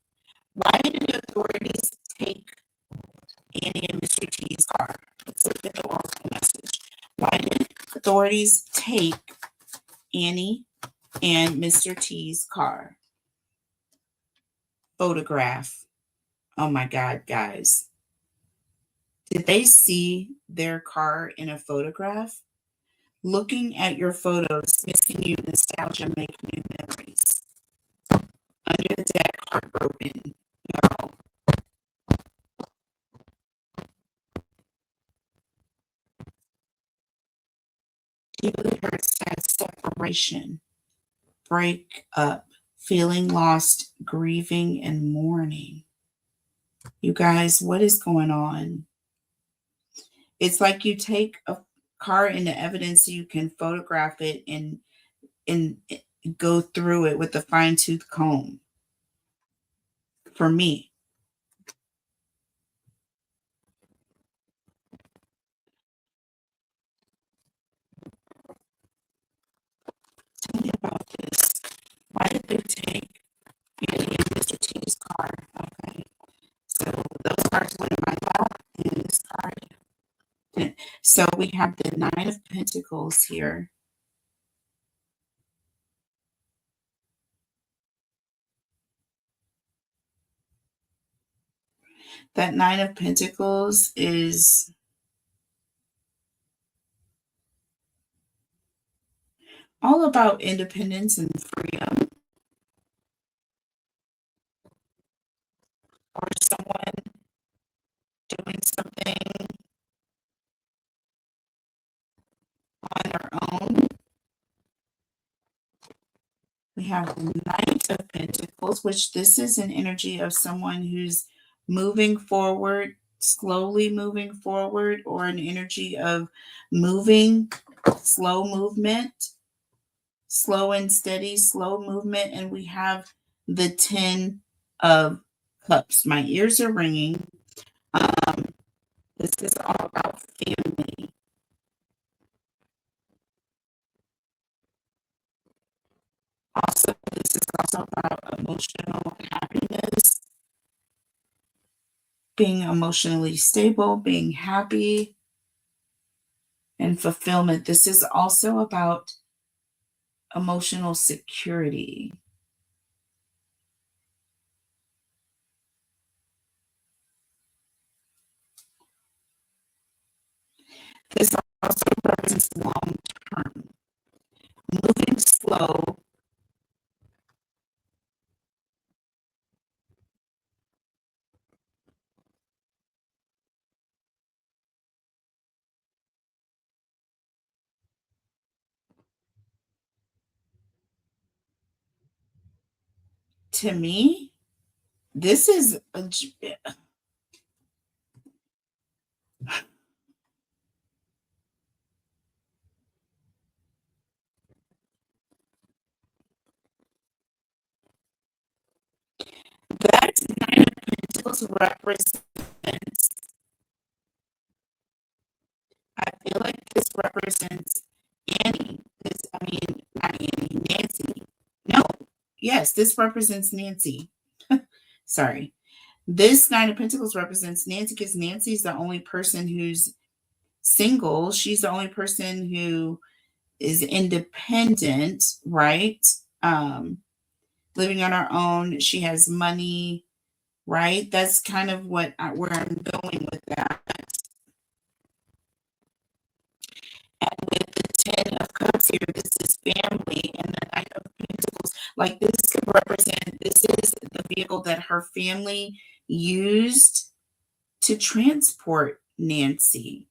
why did the authorities take Annie and Mr. T's car? Let's look at the oracle message. Why did authorities take Annie and Mr. T's car? Photograph. Oh my God, guys. Did they see their car in a photograph? Looking at your photos, missing you, nostalgia, make new memories. Under the deck, heartbroken. No. Deeply hurt, sad separation. Break up. Feeling lost, grieving, and mourning. You guys, what is going on? It's like you take a car into evidence so you can photograph it and go through it with a fine-tooth comb. For me. Tell me about this. Why did they take Annie and Mr. T's car? Okay. So those cards went in my lap and this card. So we have the Nine of Pentacles here. That Nine of Pentacles is all about independence and freedom, or someone doing something on their own. We have the Knight of Pentacles, which this is an energy of someone who's moving forward, slowly moving forward, or an energy of moving, slow movement, slow and steady, slow movement. And we have the 10 of Cups. My ears are ringing. This is all about family. Also, this is also about emotional happiness, being emotionally stable, being happy, and fulfillment. This is also about emotional security. This also represents long term, moving slow. To me, this is that Nine of Pentacles represents. I feel like this represents Annie. This, I mean, not Annie, Nancy. No, yes, this represents Nancy. Sorry. This Nine of Pentacles represents Nancy because Nancy's the only person who's single. She's the only person who is independent, right? Living on her own. She has money, right? That's kind of where I'm going with that. And with the Ten of Cups here, this is family, and the Knight of Pentacles. Like this could represent, this is the vehicle that her family used to transport Nancy.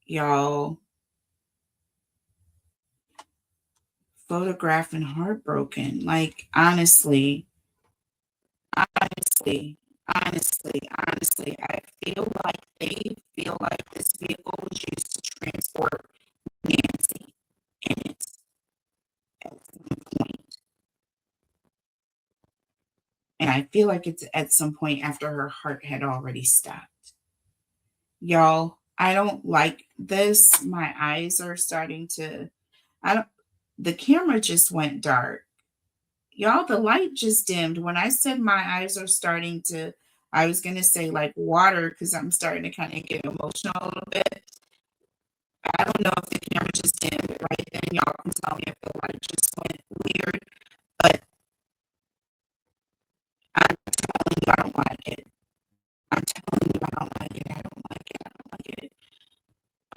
Y'all, photographed and heartbroken. Like, honestly, honestly, I feel like this vehicle was used to transport Nancy in it at some point. And I feel like it's at some point after her heart had already stopped. Y'all, I don't like this. My eyes are starting to, I don't, the camera just went dark. Y'all, the light just dimmed. When I said my eyes are starting to, I was going to say like water because I'm starting to kind of get emotional a little bit. I don't know if the camera just dimmed right then. Y'all can tell me if the light just went weird, but I'm telling you, I don't like it. I'm telling you, I don't like it. I don't like it. I don't like it.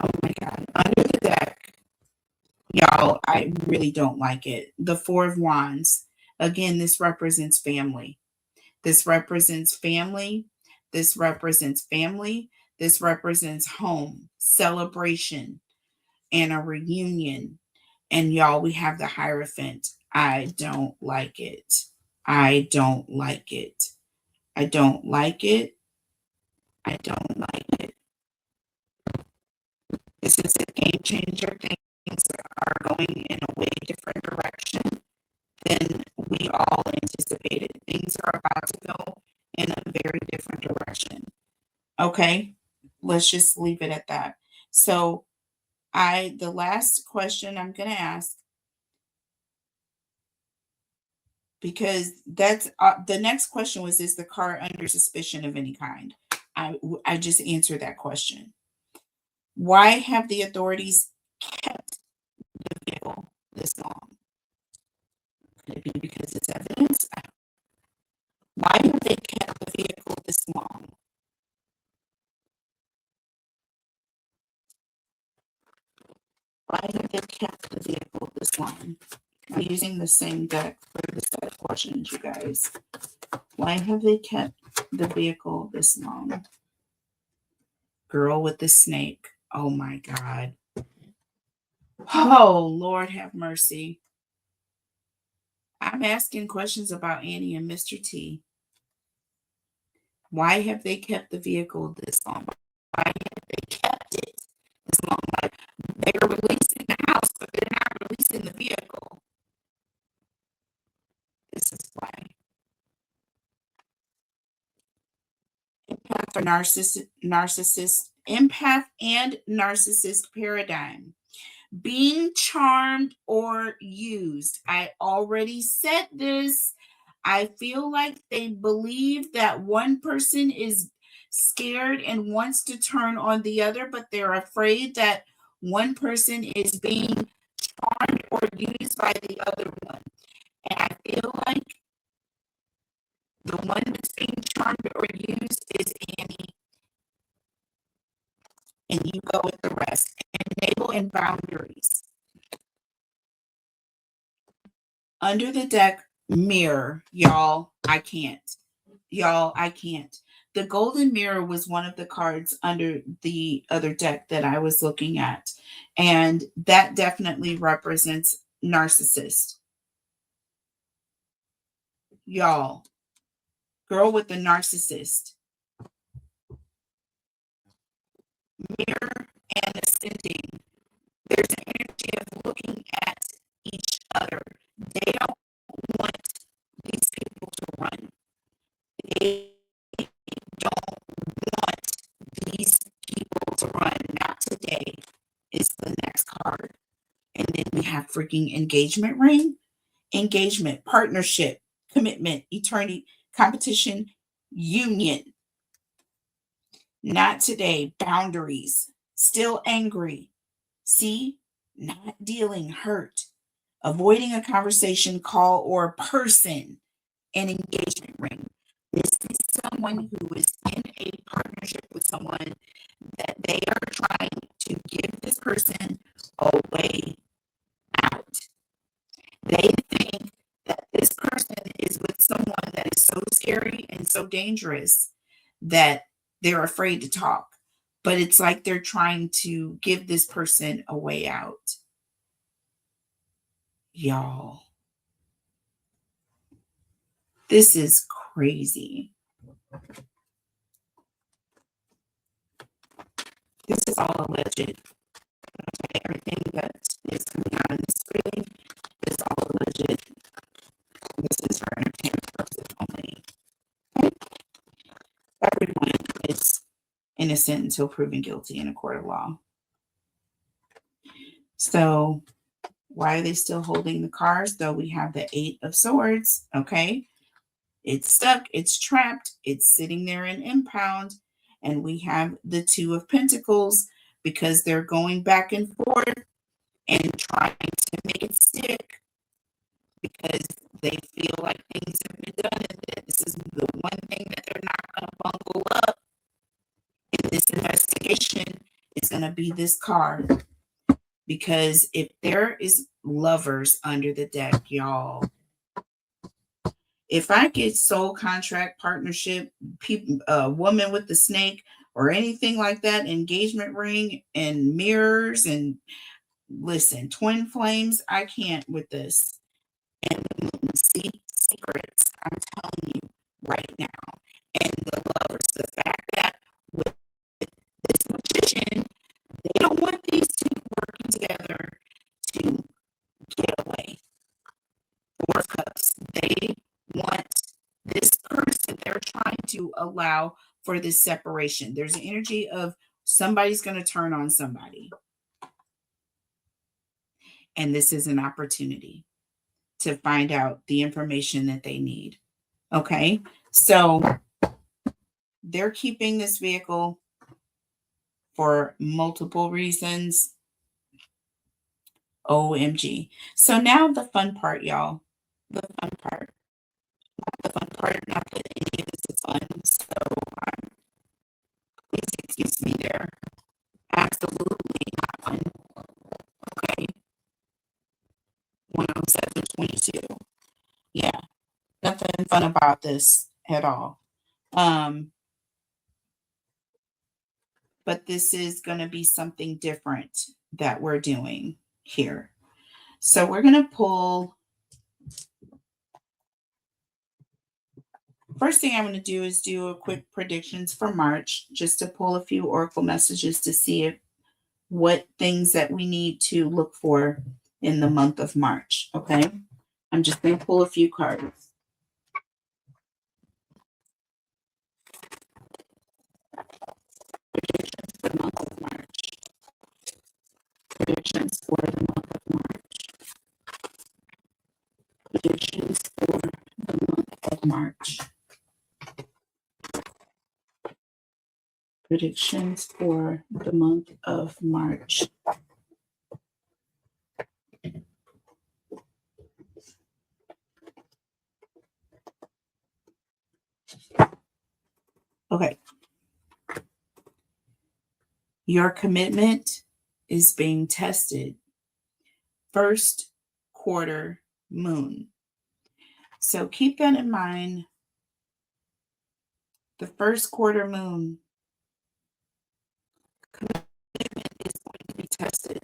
Oh my God. Under the deck. Y'all, I really don't like it. The Four of Wands. Again, this represents family. This represents family. This represents family. This represents home, celebration, and a reunion. And y'all, we have the Hierophant. I don't like it. I don't like it. I don't like it. I don't like it. This is a game changer. Things are going in a way different direction than we all anticipated. Things are about to go in a very different direction. Okay, let's just leave it at that. So, the last question I'm going to ask, because that's the next question was, is the car under suspicion of any kind? I just answered that question. Why have the authorities kept the vehicle this long? Could it be because it's evidence? Why have they kept the vehicle this long? Why have they kept the vehicle this long? I'm using the same deck for the set of questions, you guys. Why have they kept the vehicle this long? Girl with the snake. Oh my God. Oh, Lord have mercy. I'm asking questions about Annie and Mr. T. Why have they kept the vehicle this long? Why have they kept it this long? Like, they're releasing the house, but they're not releasing the vehicle. This is why. Empath or empath and narcissist paradigm. Being charmed or used. I already said this. I feel like they believe that one person is scared and wants to turn on the other, but they're afraid that one person is being charmed or used by the other one. And I feel like the one that's being charmed or used is Annie. And you go with the rest. Enable and boundaries. Under the deck, mirror. Y'all, I can't. Y'all, I can't. The golden mirror was one of the cards under the other deck that I was looking at. And that definitely represents narcissist. Y'all, girl with the narcissist. Mirror and ascending. There's an energy of looking at each other. They don't want these people to run. They don't want these people to run. Not today is the next card. And then we have freaking engagement ring, engagement, partnership, commitment, eternity, competition, union. Not today, boundaries, still angry. See, not dealing, hurt, avoiding a conversation, call, or person, an engagement ring. This is someone who is in a partnership with someone that they are trying to give this person a way out. They think that this person is with someone that is so scary and so dangerous that they're afraid to talk. But it's like they're trying to give this person a way out. Y'all, this is crazy. This is all alleged. Everything that is coming out in this reading is all alleged. This is for entertainment purposes only. Everyone is innocent until proven guilty in a court of law. So why are they still holding the cars? Though we have the 8 of Swords, okay? It's stuck, it's trapped, it's sitting there in impound. And we have the 2 of Pentacles because they're going back and forth and trying to make it stick because they feel like things have been done and that this is the one thing that they're not going to bungle up in this investigation is going to be this card. Because if there is lovers under the deck, y'all, if I get soul contract, partnership, people, woman with the snake, or anything like that, engagement ring and mirrors, and listen, twin flames, I can't with this. And see secrets, I'm telling you right now. And the lovers, the fact that with this magician, they don't want these two working together to get away. 4 of Cups. They want this person, they're trying to allow for this separation. There's an energy of somebody's going to turn on somebody. And this is an opportunity to find out the information that they need. Okay, so they're keeping this vehicle for multiple reasons. OMG. So now the fun part, y'all. The fun part. Not the fun part, not that any of this is fun. So please excuse me there. Absolutely not fun. Okay. 10722. Yeah. Nothing fun about this at all. But this is going to be something different that we're doing here. So we're going to pull. First thing I'm going to do is do a quick predictions for March, just to pull a few oracle messages to see what things that we need to look for in the month of March. Okay. I'm just going to pull a few cards. Predictions for the month of March. Predictions for the month of March. Predictions for the month of March. Predictions for the month of March. Okay. Your commitment is being tested. First quarter moon. So keep that in mind. The first quarter moon commitment is going to be tested.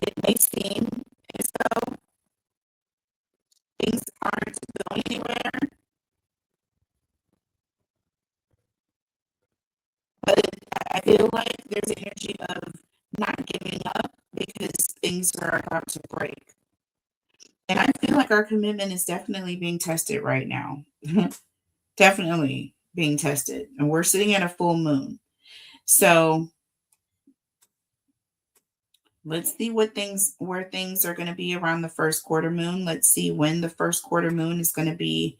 It may seem as though things aren't going anywhere, but I feel like there's an energy of not giving up because things are about to break. And I feel like our commitment is definitely being tested right now. Definitely being tested. And we're sitting at a full moon. So let's see where things are going to be around the first quarter moon. Let's see when the first quarter moon is going to be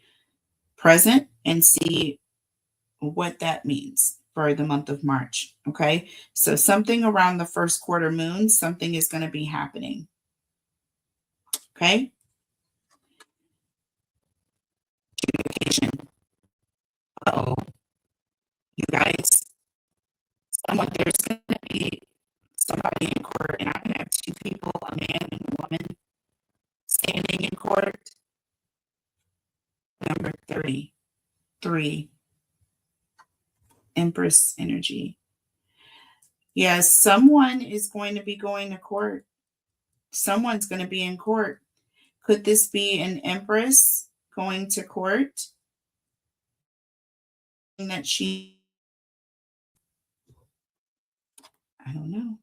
present and see what that means for the month of March. Okay. So something around the first quarter moon, something is going to be happening. Okay. Communication. Oh, you guys, there's going to be somebody in court, and I'm going to have 2 people, a man and a woman, standing in court. Number 33. Empress energy. Yes, someone is going to be going to court. Someone's going to be in court. Could this be an Empress going to court? That I don't know.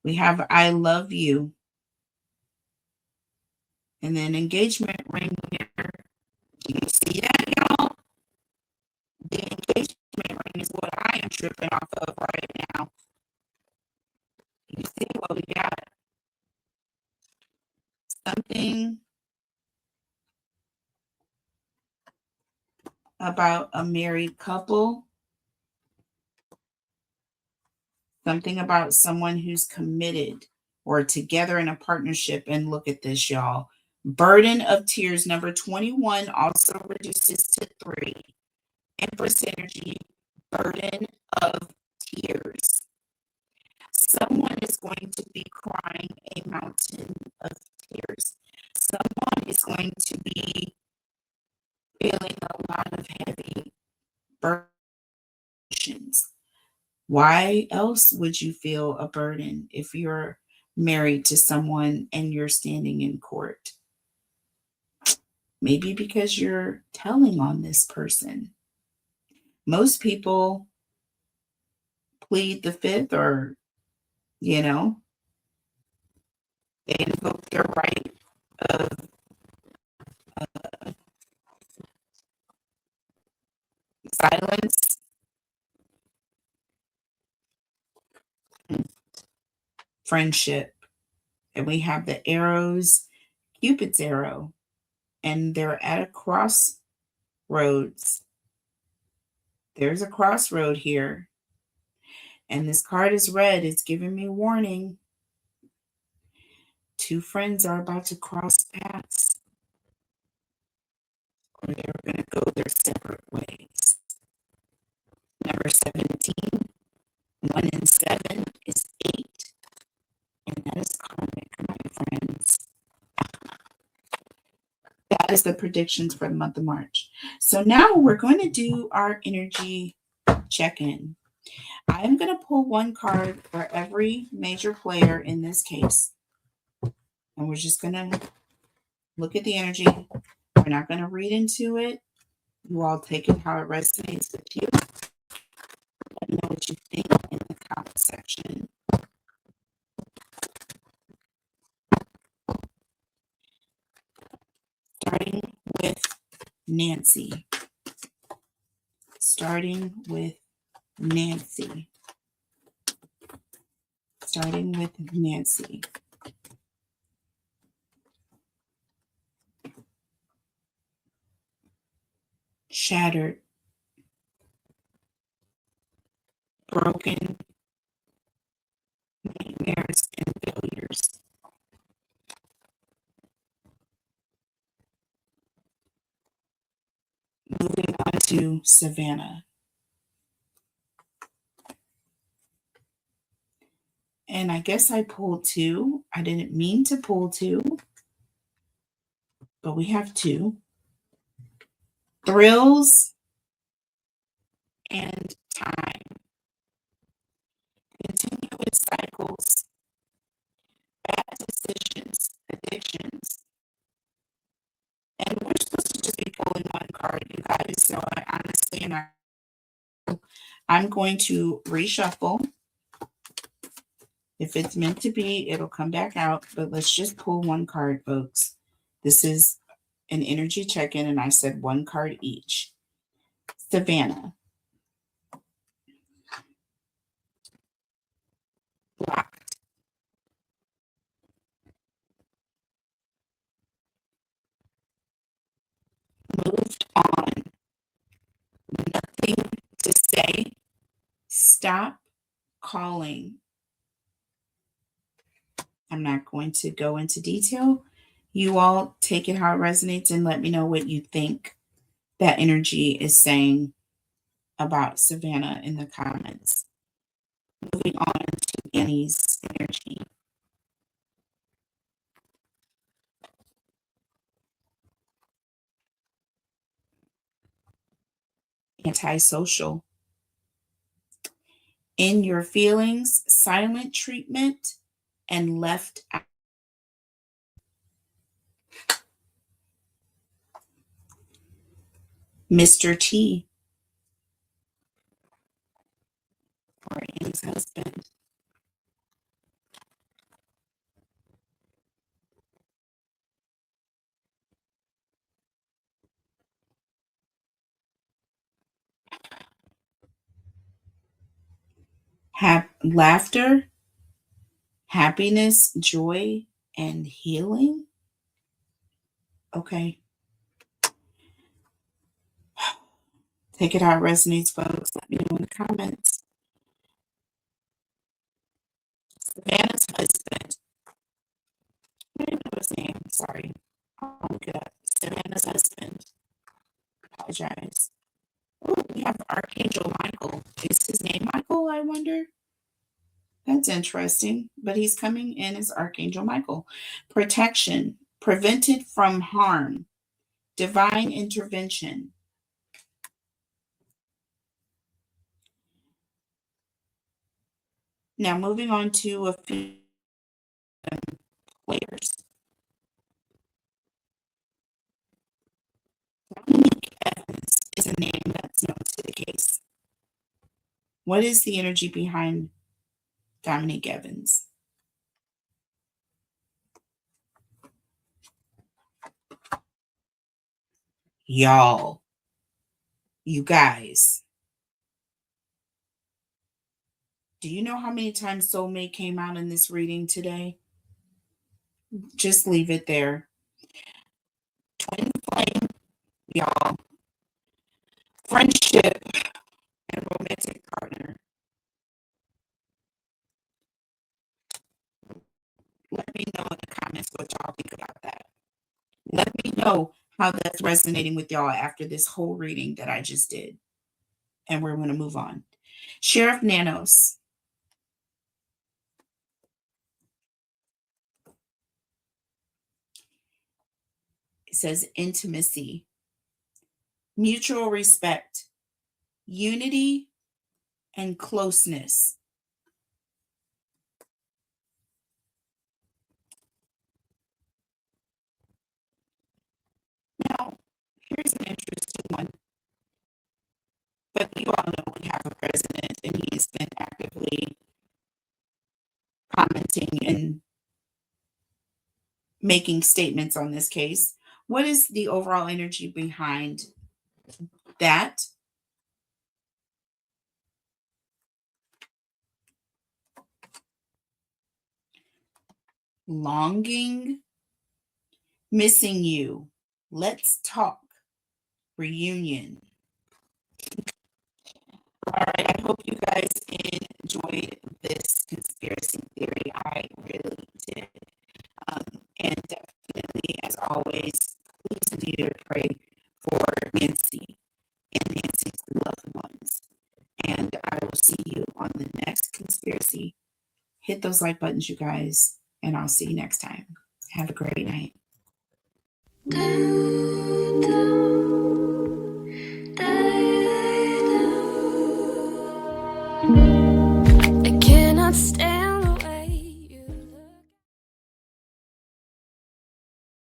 We have I love you. And then engagement ring here. Do you see that, y'all? The engagement ring is what I am tripping off of right now. You see what we got? Something about a married couple. Something about someone who's committed or together in a partnership. And look at this, y'all. Burden of tears, number 21, also reduces to 3. Empress energy, burden of tears. Someone is going to be crying a mountain of tears. Someone is going to be feeling a lot of heavy burdens. Why else would you feel a burden if you're married to someone and you're standing in court? Maybe because you're telling on this person. Most people plead the fifth, or, you know, they invoke their right of silence, friendship. And we have the arrows, Cupid's arrow, and they're at a crossroads. There's a crossroad here. And this card is red. It's giving me warning. Two friends are about to cross paths, or they're going to go their separate ways. Number 17, 1 and 7 is 8. And that is karmic, my friends. That is the predictions for the month of March. So now we're going to do our energy check-in. I'm going to pull one card for every major player in this case. And we're just going to look at the energy. We're not going to read into it. You all take it how it resonates with you. Let me know what you think in the comment section. Starting with Nancy. Starting with Nancy. Starting with Nancy. Shattered. Broken. Nightmares and failures. Moving on to Savannah. And I guess I pulled 2. I didn't mean to pull 2, but we have 2. Thrills and time. Continuous cycles. Bad decisions. Addictions. And we're supposed to just be pulling one card, you guys. So I honestly am not. I'm going to reshuffle. If it's meant to be, it'll come back out. But let's just pull one card, folks. This is an energy check-in, and I said one card each. Savannah. Blocked. Moved on. Nothing to say. Stop calling. I'm not going to go into detail. You all take it how it resonates and let me know what you think that energy is saying about Savannah in the comments. Moving on to Annie's energy. Antisocial. in your feelings, silent treatment, and left out. Mr. T, or Anne's husband. Laughter, happiness, joy, and healing. Okay. Take it how it resonates, folks. Let me know in the comments. Savannah's husband. I didn't know his name. Sorry. I'll look it up. Savannah's husband. Apologize. Oh, we have Archangel Michael. Is his name Michael, I wonder? That's interesting. But he's coming in as Archangel Michael. Protection, prevented from harm, divine intervention. Now, moving on to a few players. Dominic Evans is a name that's known to the case. What is the energy behind Dominic Evans? Y'all, you guys, do you know how many times soulmate came out in this reading today? Just leave it there. Twin flame, y'all, friendship, and romantic partner. Let me know in the comments what y'all think about that. Let me know how that's resonating with y'all after this whole reading that I just did. And we're going to move on. Sheriff Nanos. It says intimacy, mutual respect, unity, and closeness. Now, here's an interesting one. But you all know we have a president, and he has been actively commenting and making statements on this case. What is the overall energy behind that? Longing, missing you, let's talk, reunion. All right, I hope you guys enjoyed this conspiracy theory. I really did. And definitely, as always, please continue to pray for Nancy and Nancy's loved ones. And I will see you on the next conspiracy. Hit those like buttons, you guys, and I'll see you next time. Have a great night. Do, do.